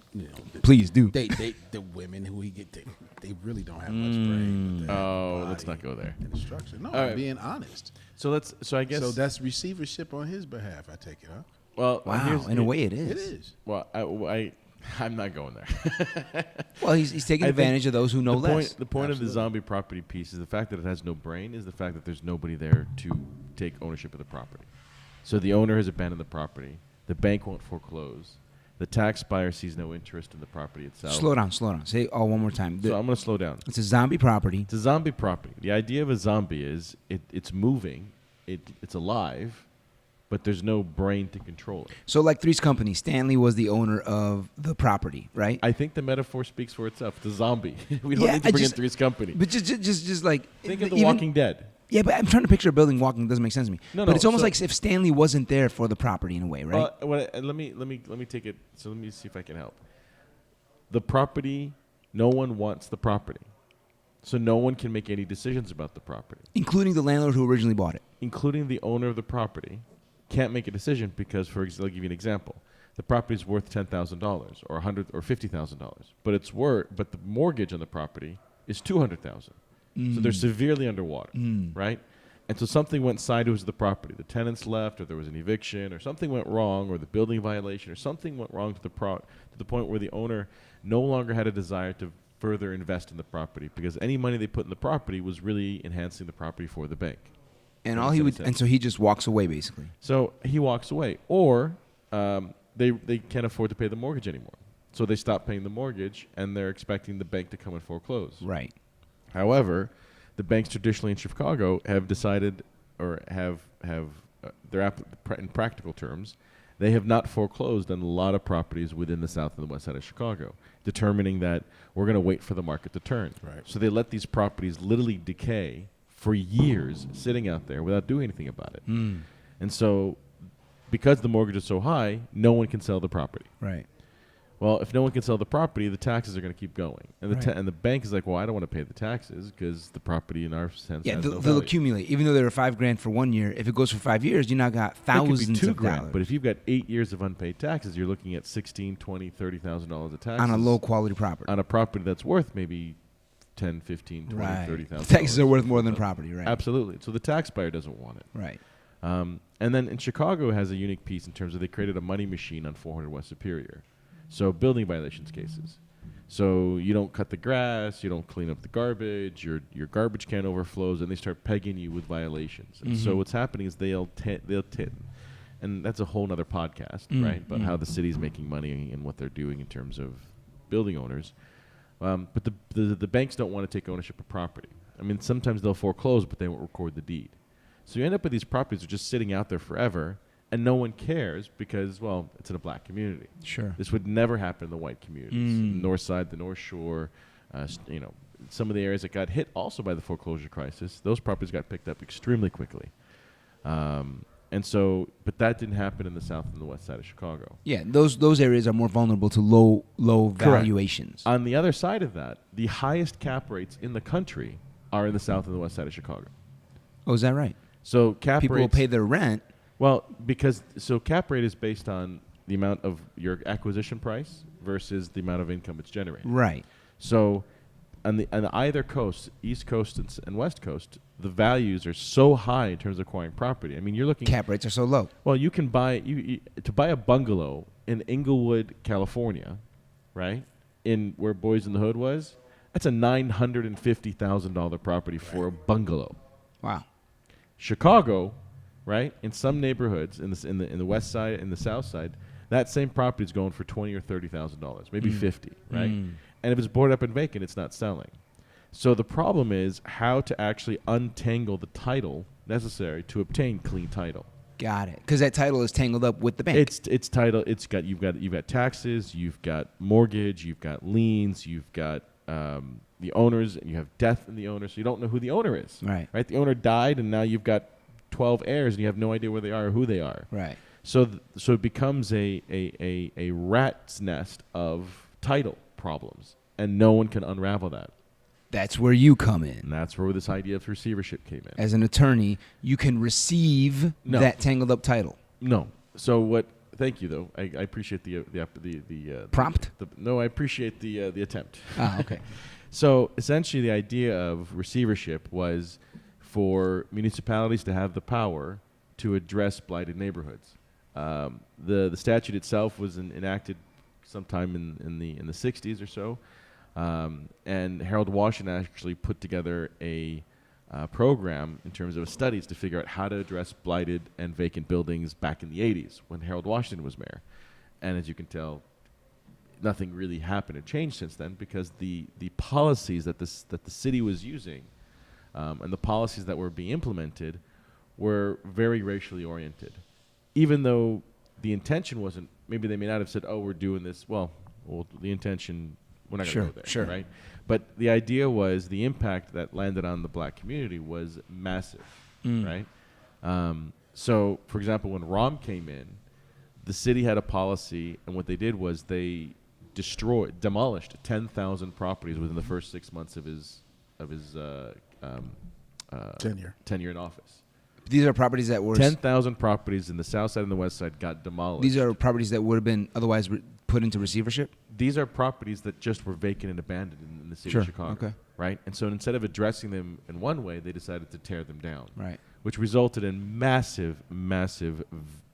Please do. the women who he get, they really don't have much brain. But they have Let's body not go there. and the structure. No, All I'm right. being honest. So I guess. So that's receivership on his behalf, I take it, huh? Well, Wow, in a way it is. It is. Well, I'm not going there. Well, he's taking I think advantage of those who know less. The point of the Absolutely. zombie property piece is the fact that it has no brain is the fact that there's nobody there to take ownership of the property. So the owner has abandoned the property. The bank won't foreclose. The tax buyer sees no interest in the property itself. Slow down. Say it all one more time. So I'm going to slow down. It's a zombie property. It's a zombie property. The idea of a zombie is it's moving, it's alive, but there's no brain to control it. So like Three's Company, Stanley was the owner of the property, right? I think the metaphor speaks for itself. It's a zombie. We don't Yeah, need to I bring just- in Three's Company. But just like Think of The even- Walking Dead. Yeah, but I'm trying to picture a building walking. It doesn't make sense to me. No, but it's almost so- like if Stanley wasn't there for the property in a way, right? Let me take it. So let me see if I can help. The property, no one wants the property, so no one can make any decisions about the property, Including the landlord who originally bought it. including the owner of the property. can't make a decision because, for example, I'll give you an example. The property is worth $10,000 or $100 or $50,000, but the mortgage on the property is $200,000. So they're severely underwater, right? And so something went sideways with the property. The tenants left, or there was an eviction, or something went wrong, or the building violation, or something went wrong to the point where the owner no longer had a desire to further invest in the property because any money they put in the property was really enhancing the property for the bank. And so he just walks away basically. So he walks away, or they can't afford to pay the mortgage anymore. So they stop paying the mortgage, and they're expecting the bank to come and foreclose. Right. However, the banks traditionally in Chicago have decided, or in practical terms, they have not foreclosed on a lot of properties within the south and the west side of Chicago, determining that we're going to wait for the market to turn. Right. So they let these properties literally decay for years, sitting out there without doing anything about it. And so, because the mortgage is so high, no one can sell the property. Right. Well, if no one can sell the property, the taxes are going to keep going. And Right. the bank is like, well, I don't want to pay the taxes because the property in our sense has no they'll value. accumulate. Even though they were $5,000 for 1 year, if it goes for 5 years, you now got thousands It could be of $2,000, dollars but if you've got 8 years of unpaid taxes, you're looking at $16,000, $20,000, $30,000 of taxes on a low quality property. on a property that's worth maybe $10,000, $15,000, $20,000, Right. $30,000. Taxes are worth more than property, right? Absolutely. So the tax buyer doesn't want it. Right. And then in Chicago has a unique piece in terms of they created a money machine on 400 West Superior. So building violations cases. So you don't cut the grass, you don't clean up the garbage, your garbage can overflows, and they start pegging you with violations. And so what's happening is they'll and that's a whole nother podcast, right? About how the city's making money and what they're doing in terms of building owners. But the banks don't want to take ownership of property. I mean, sometimes they'll foreclose, but they won't record the deed. So you end up with these properties that are just sitting out there forever, and no one cares because, well, it's in a black community. Sure. This would never happen in the white communities. The north side, the North Shore, some of the areas that got hit also by the foreclosure crisis, those properties got picked up extremely quickly. But that didn't happen in the south and the west side of Chicago. Yeah, those areas are more vulnerable to low valuations. On the other side of that, the highest cap rates in the country are in the south and the west side of Chicago. Oh, is that right? So People will pay their rent. Well, cap rate is based on the amount of your acquisition price versus the amount of income it's generating. Right. So on either coast, East Coast and West Coast, the values are so high in terms of acquiring property. I mean, you're looking Cap rates are so low. Well, you can buy to buy a bungalow in Inglewood, California, right? In where Boys in the Hood was, that's a $950,000 property for a bungalow. Wow. Chicago, right? In some neighborhoods in the west side and the south side, that same property is going for $20,000 or $30,000, maybe $50,000, right? And if it's boarded up and vacant, it's not selling. So the problem is how to actually untangle the title necessary to obtain clean title. Got it. Because that title is tangled up with the bank. It's title. You've got taxes, you've got mortgage, you've got liens, you've got the owners, and you have death in the owner, so you don't know who the owner is. Right. Right. The owner died, and now you've got 12 heirs, and you have no idea where they are or who they are. Right. So it becomes a rat's nest of title problems, and no one can unravel that. That's where you come in. And that's where this idea of receivership came in. As an attorney, you can receive that tangled up title. No. So what? Thank you, though. I appreciate the prompt. I appreciate the attempt. Ah, okay. So essentially, the idea of receivership was for municipalities to have the power to address blighted neighborhoods. The statute itself was enacted sometime in the 60s or so, and Harold Washington actually put together a program in terms of studies to figure out how to address blighted and vacant buildings back in the 80s when Harold Washington was mayor. And as you can tell, nothing really happened or changed since then because the policies that the city was using and the policies that were being implemented were very racially oriented. Even though the intention wasn't, maybe they may not have said, oh, we're doing this. Well, the intention, we're not going to go there, sure. right? But the idea was the impact that landed on the black community was massive, right? So, for example, when Rahm came in, the city had a policy, and what they did was they demolished 10,000 properties within the first 6 months of his tenure in office. These are properties that were 10,000 properties in the south side and the west side got demolished. These are properties that would have been otherwise put into receivership. These are properties that just were vacant and abandoned in the city of Chicago. Okay. Right? And so instead of addressing them in one way, they decided to tear them down. Right. Which resulted in massive,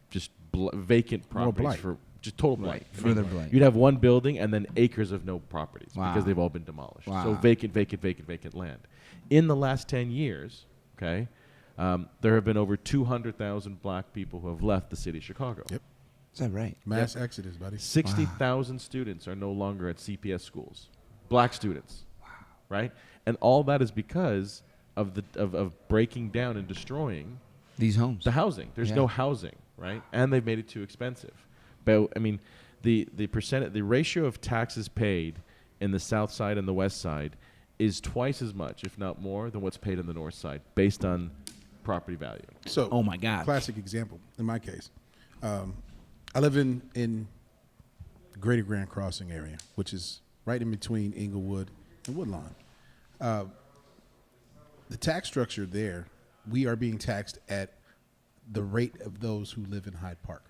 just vacant properties blight. for just total blight. Right. Further blight. You'd have one building and then acres of no properties Wow. because they've all been demolished. Wow. So vacant land. In the last 10 years, okay, there have been over 200,000 black people who have left the city of Chicago. Yep. Is that right? Mass exodus, buddy. 60,000 students are no longer at CPS schools. Black students. Wow. Right? And all that is because of breaking down and destroying These homes. the housing. There's no housing, right? And they've made it too expensive. But I mean, the ratio of taxes paid in the south side and the west side is twice as much, if not more, than what's paid on the north side, based on property value. So, Oh my God. Classic example in my case. I live in the Greater Grand Crossing area, which is right in between Inglewood and Woodlawn. The tax structure there, we are being taxed at the rate of those who live in Hyde Park.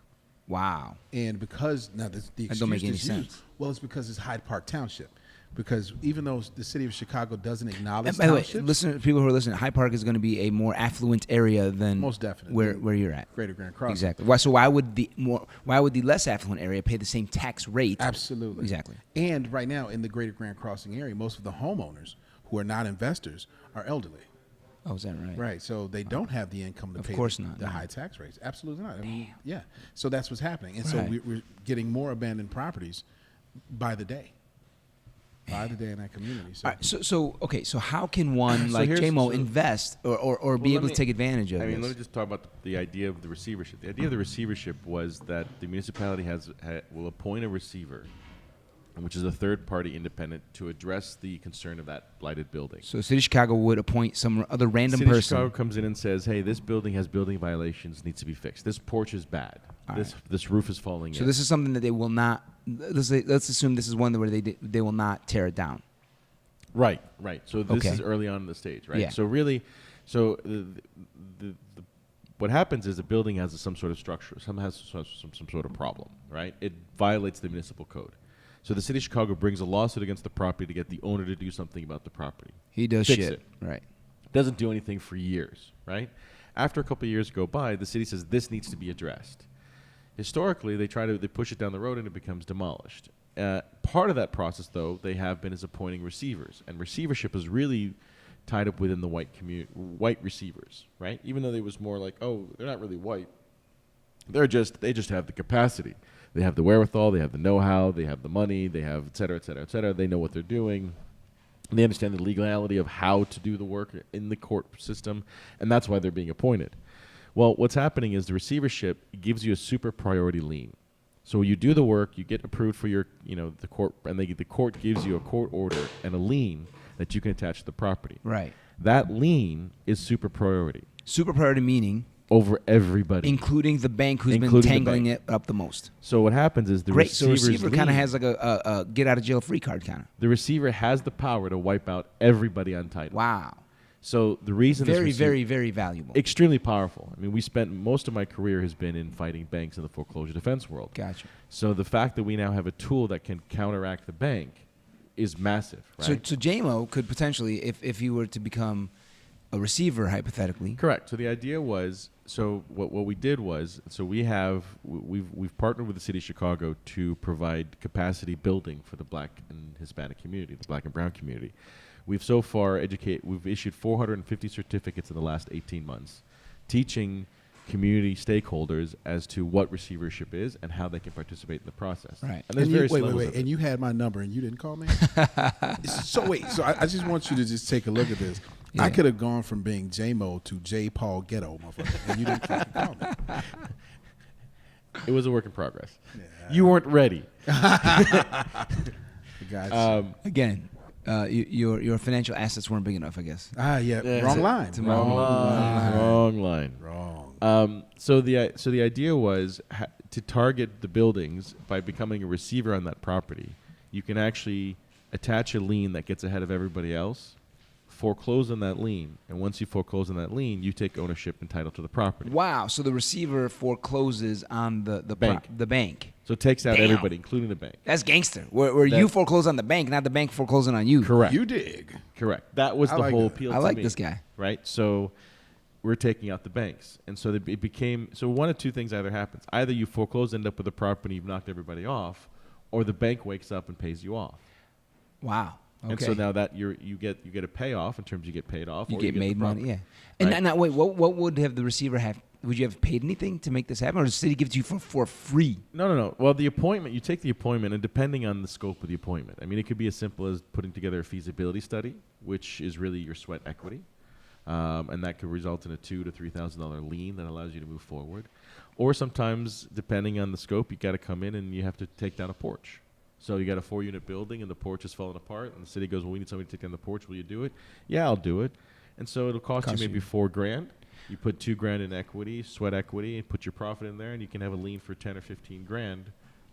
Wow. And because now the excuse don't make any that's sense. used, well, it's because it's Hyde Park Township. Because even though the city of Chicago doesn't acknowledge And by the way, townships, listen, people who are listening, Hyde Park is going to be a more affluent area than Most definitely. where you're at. Greater Grand Crossing. Exactly. So why would the less affluent area pay the same tax rate? Absolutely. Exactly. And right now in the Greater Grand Crossing area, most of the homeowners who are not investors are elderly. Oh, is that right? Right. So they don't have the income to Of pay course the, not, the no. high tax rates. Absolutely not. I mean, yeah. So that's what's happening. And so Right. we're getting more abandoned properties by the day. By the day in that community. So, All right, so how can one So like here's- JMO so- invest or be let able me- to take advantage of I mean, this? let me just talk about the idea of the receivership. The idea of the receivership was that the municipality will appoint a receiver, which is a third-party independent, to address the concern of that blighted building. So City of Chicago would appoint some other random City of person. Chicago comes in and says, "Hey, this building has building violations, needs to be fixed. This porch is bad. All This roof is falling So in." this is something that they will not. Let's assume this is one where they will not tear it down. Right. So this Okay. is early on in the stage, right? Yeah. So really, what happens is the building has some sort of structure, some sort of problem, right? It violates the municipal code. So the city of Chicago brings a lawsuit against the property to get the owner to do something about the property. He does Fix shit. it. Right. Doesn't do anything for years, right? After a couple of years go by, the city says this needs to be addressed. Historically, they push it down the road and it becomes demolished. Part of that process, though, they have been is appointing receivers, and receivership is really tied up within the white receivers, right? Even though they was more like, oh, they're not really white. They just have the capacity. They have the wherewithal, they have the know-how, they have the money, they have et cetera, et cetera, et cetera. They know what they're doing. They understand the legality of how to do the work in the court system, and that's why they're being appointed. Well, what's happening is the receivership gives you a super priority lien. So you do the work, you get approved for your, the court, and the court gives you a court order and a lien that you can attach to the property. Right. That lien is super priority Super priority meaning over everybody. including the bank who's been Including the tangling bank. it up the most. So what happens is the Great. So receiver's receiver kind of lien- has like a get out of jail free card kind of. the receiver has the power to wipe out everybody on title. Wow. So the reason this Very, receiver- very, very valuable. extremely powerful. I mean, most of my career has been in fighting banks in the foreclosure defense world. Gotcha. So the fact that we now have a tool that can counteract the bank is massive, right? So JMO could potentially, if you were to become a receiver hypothetically. Correct. So the idea was, what we did was, we've partnered with the city of Chicago to provide capacity building for the Black and Hispanic community, the Black and Brown community. We've so far we've issued 450 certificates in the last 18 months, teaching community stakeholders as to what receivership is and how they can participate in the process. Right. And there's And various wait, levels of it. and you had my number and you didn't call me? So I just want you to just take a look at this. Yeah. I could have gone from being J-Mo to J. Paul Ghetto, motherfucker, and you didn't fucking call me. It was a work in progress. Yeah. You weren't ready. Guys. Again, your financial assets weren't big enough, I guess. Yeah. Wrong line. It's a wrong line. Wrong line. Wrong. So the idea was to target the buildings by becoming a receiver on that property. You can actually attach a lien that gets ahead of everybody else, foreclose on that lien, and once you foreclose on that lien, you take ownership and title to the property. Wow. So the receiver forecloses on the Bank. the bank. So it takes out Damn. everybody, including the bank. That's gangster. Where you foreclose on the bank, not the bank foreclosing on you. Correct. You dig. Correct. That was I the like whole that. appeal I to like me, this guy. right? So we're taking out the banks. And so it became, so one of two things either happens. Either you foreclose, end up with a property, you've knocked everybody off, or the bank wakes up and pays you off. Wow. Okay. And so now that you get a payoff in terms you get paid off. you or get the made money, property. yeah. And Right. now, wait, what would have the receiver have? Would you have paid anything to make this happen, or does the city give it to you for free? No. Well, the appointment, you take the appointment, and depending on the scope of the appointment, I mean, it could be as simple as putting together a feasibility study, which is really your sweat equity. And that could result in a $2,000 to $3,000 lien that allows you to move forward. Or sometimes, depending on the scope, you got to come in and you have to take down a porch. So you got a 4-unit building and the porch is falling apart, and the city goes, well, we need somebody to take down the porch. Will you do it? Yeah, I'll do it. And so it'll cost you maybe $4,000. You put $2,000 in equity, sweat equity, and put your profit in there, and you can have a lien for $10,000 or $15,000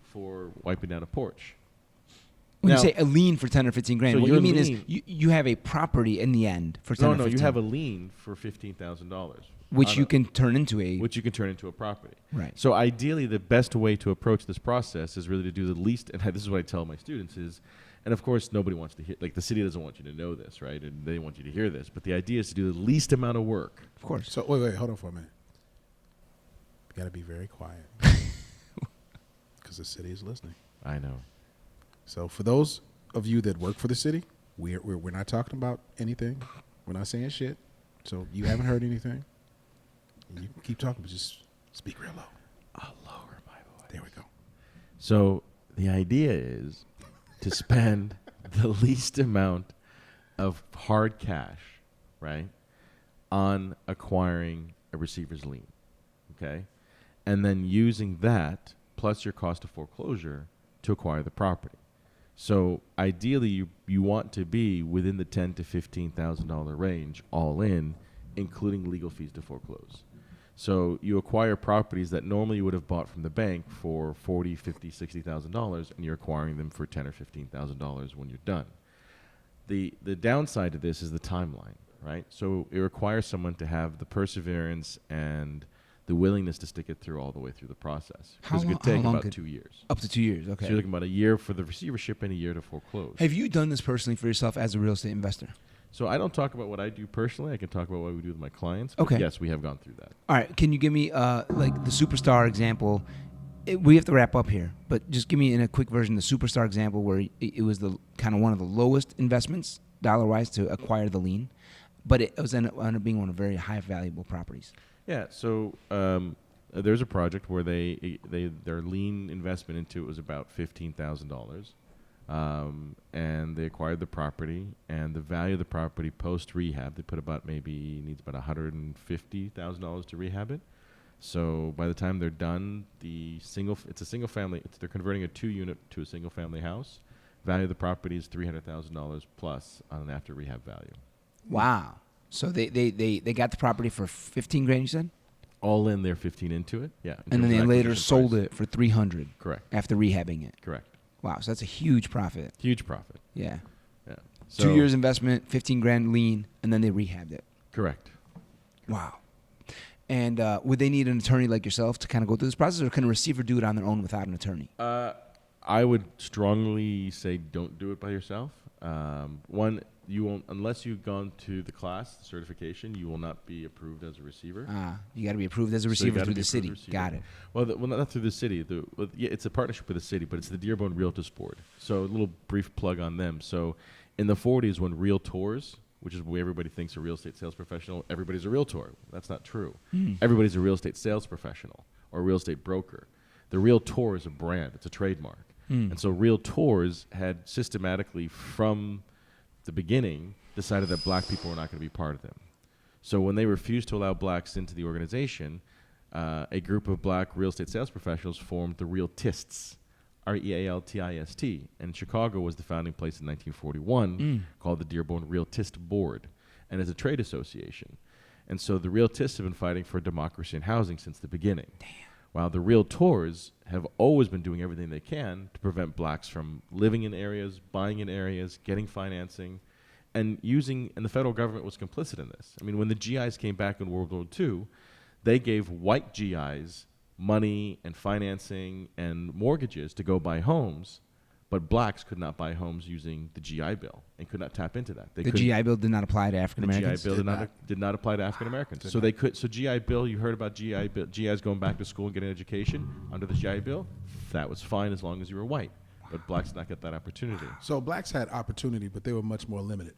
for wiping down a porch. When Now- you say a lien for 10 or 15 grand, So what you your mean is lien- you have a property in the end for 10 or 15. No, you have a lien for $15,000. which you can turn into a which you can turn into a property. Right. So ideally, the best way to approach this process is really to do the least, and this is what I tell my students is, and of course nobody wants to hear, like the city doesn't want you to know this, right? And they want you to hear this, but the idea is to do the least amount of work. Of course. So wait, hold on for a minute. You got to be very quiet because the city is listening. I know. So for those of you that work for the city, we're not talking about anything. We're not saying shit. So you haven't heard anything. You can keep talking, but just speak real low. I'll lower my voice. There we go. So the idea is to spend the least amount of hard cash, right, on acquiring a receiver's lien, okay? And then using that plus your cost of foreclosure to acquire the property. So ideally, you want to be within the $10,000 to $15,000 range, all in, including legal fees to foreclose. So you acquire properties that normally you would have bought from the bank for $40,000, $50,000, $60,000, and you're acquiring them for $10,000 or $15,000 when you're done. The downside to this is the timeline, right? So it requires someone to have the perseverance and the willingness to stick it through all the way through the process. How Because it long- could take how long about could- 2 years. Up to 2 years. Okay. So you're looking about a year for the receivership and a year to foreclose. Have you done this personally for yourself as a real estate investor? So I don't talk about what I do personally. I can talk about what we do with my clients. But Okay. yes, we have gone through that. All right. Can you give me like the superstar example? We have to wrap up here, but just give me in a quick version the superstar example where it was the kind of one of the lowest investments dollar-wise to acquire the lien, but it was ended up being one of very high valuable properties. Yeah. So there's a project where their lien investment into it was about $15,000. And they acquired the property, and the value of the property post rehab, they put about needs about $150,000 to rehab it. So by the time they're done, it's a single family. They're converting a 2-unit to a single family house. Value of the property is $300,000 plus on an after rehab value. Wow. So they got the property for 15 grand, you said? All in, they're 15 into it. Yeah. And then they later sold it for 300 Correct. after rehabbing it. Correct. Wow. So that's a huge profit. Huge profit. Yeah. Yeah. 2 years investment, 15 grand lien, and then they rehabbed it. Correct. Wow. And would they need an attorney like yourself to kind of go through this process, or can a receiver do it on their own without an attorney? I would strongly say don't do it by yourself. One, you won't, unless you've gone to the class, the certification, you will not be approved as a receiver. You got to be approved as a So you receiver gotta through be the approved city. receiver. Got it. Well, not through the city. It's a partnership with the city, but it's the Dearborn Realtors Board. So a little brief plug on them. So in the 40s, when realtors, which is where everybody thinks a real estate sales professional, everybody's a realtor. That's not true. Everybody's a real estate sales professional or a real estate broker. The realtor is a brand. It's a trademark. And so realtors had systematically, from the beginning, decided that black people were not going to be part of them. So when they refused to allow blacks into the organization, a group of black real estate sales professionals formed the Realtists, REALTIST. And Chicago was the founding place in 1941, called the Dearborn Realtist Board, and is a trade association. And so the Realtists have been fighting for democracy in housing since the beginning. Damn. While the Realtors have always been doing everything they can to prevent blacks from living in areas, buying in areas, getting financing. and the federal government was complicit in this. I mean, when the GIs came back in World War II, they gave white GIs money and financing and mortgages to go buy homes, but blacks could not buy homes using the GI Bill and could not tap into that. The GI Bill did not apply to African Americans. The GI Bill did not apply to African Americans. So they could. So GI Bill, you heard about GI Bill, GIs going back to school and getting an education under the GI Bill. That was fine as long as you were white, but blacks did not get that opportunity. So blacks had opportunity, but they were much more limited,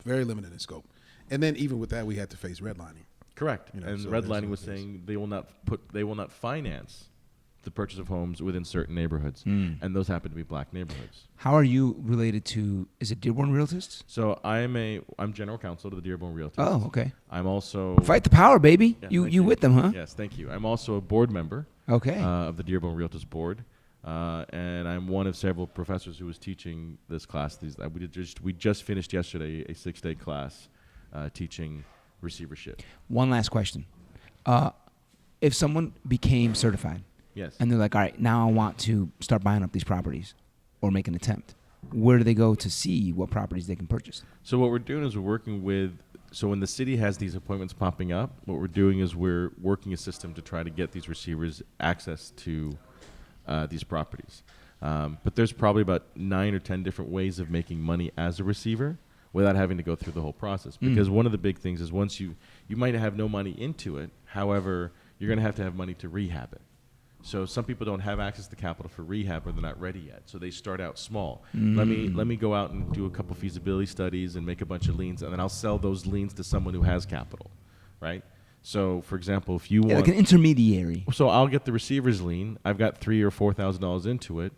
very limited in scope. And then even with that, we had to face redlining. Correct. You know, And so redlining was saying they will not finance the purchase of homes within certain neighborhoods, and those happen to be black neighborhoods. How are you related to? Is it Dearborn Realtors? So I'm general counsel to the Dearborn Realtors. Oh, okay. I'm also Fight the power, baby. Yeah, you with them, huh? Yes, thank you. I'm also a board member. Okay. Of the Dearborn Realtors board, and I'm one of several professors who was teaching this class. We just finished yesterday a 6-day class teaching receivership. One last question: if someone became certified, Yes. and they're like, all right, now I want to start buying up these properties or make an attempt, where do they go to see what properties they can purchase? So what we're doing is we're working with. So when the city has these appointments popping up, what we're doing is we're working a system to try to get these receivers access to these properties. But there's probably about 9 or 10 different ways of making money as a receiver without having to go through the whole process. Because one of the big things is once you might have no money into it, however, you're going to have money to rehab it. So some people don't have access to capital for rehab or they're not ready yet. So they start out small. Let me go out and do a couple feasibility studies and make a bunch of liens, and then I'll sell those liens to someone who has capital, right? So, for example, if you want like an intermediary. So I'll get the receiver's lien. I've got $3,000 or $4,000 into it.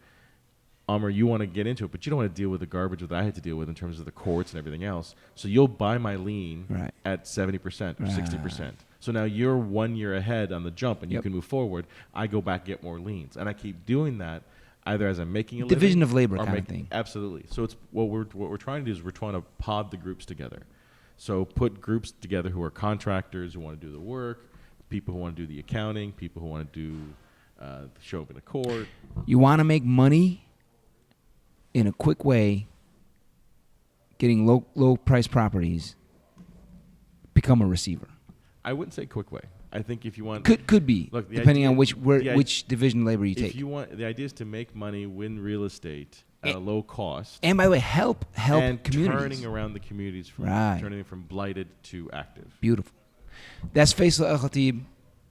Amer, you want to get into it, but you don't want to deal with the garbage that I had to deal with in terms of the courts and everything else. So you'll buy my lien at 70% or 60%. So now you're 1 year ahead on the jump, and you can move forward. I go back, get more liens, and I keep doing that either as I'm making a division living of labor or kind of thing. Absolutely. So it's what we're trying to do is we're trying to pod the groups together. So put groups together who are contractors who want to do the work, people who want to do the accounting, people who want to do show up in a court. You want to make money in a quick way, getting low price properties. Become a receiver. I wouldn't say quick way. I think if you want could be look, depending on which division of labor you take. If you want, the idea is to make money, win real estate at a low cost, and by the way, help and communities. turning around the communities from turning them from blighted to active. Beautiful. That's Faisal Elkhatib,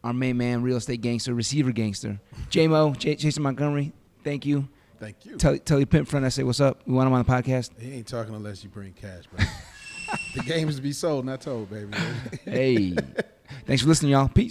our main man, real estate gangster, receiver gangster. Jason Montgomery, thank you. Thank you. Tell your pimp friend I say what's up. We want him on the podcast. He ain't talking unless you bring cash, bro. The game is to be sold, not told, baby. Hey. Thanks for listening, y'all. Peace.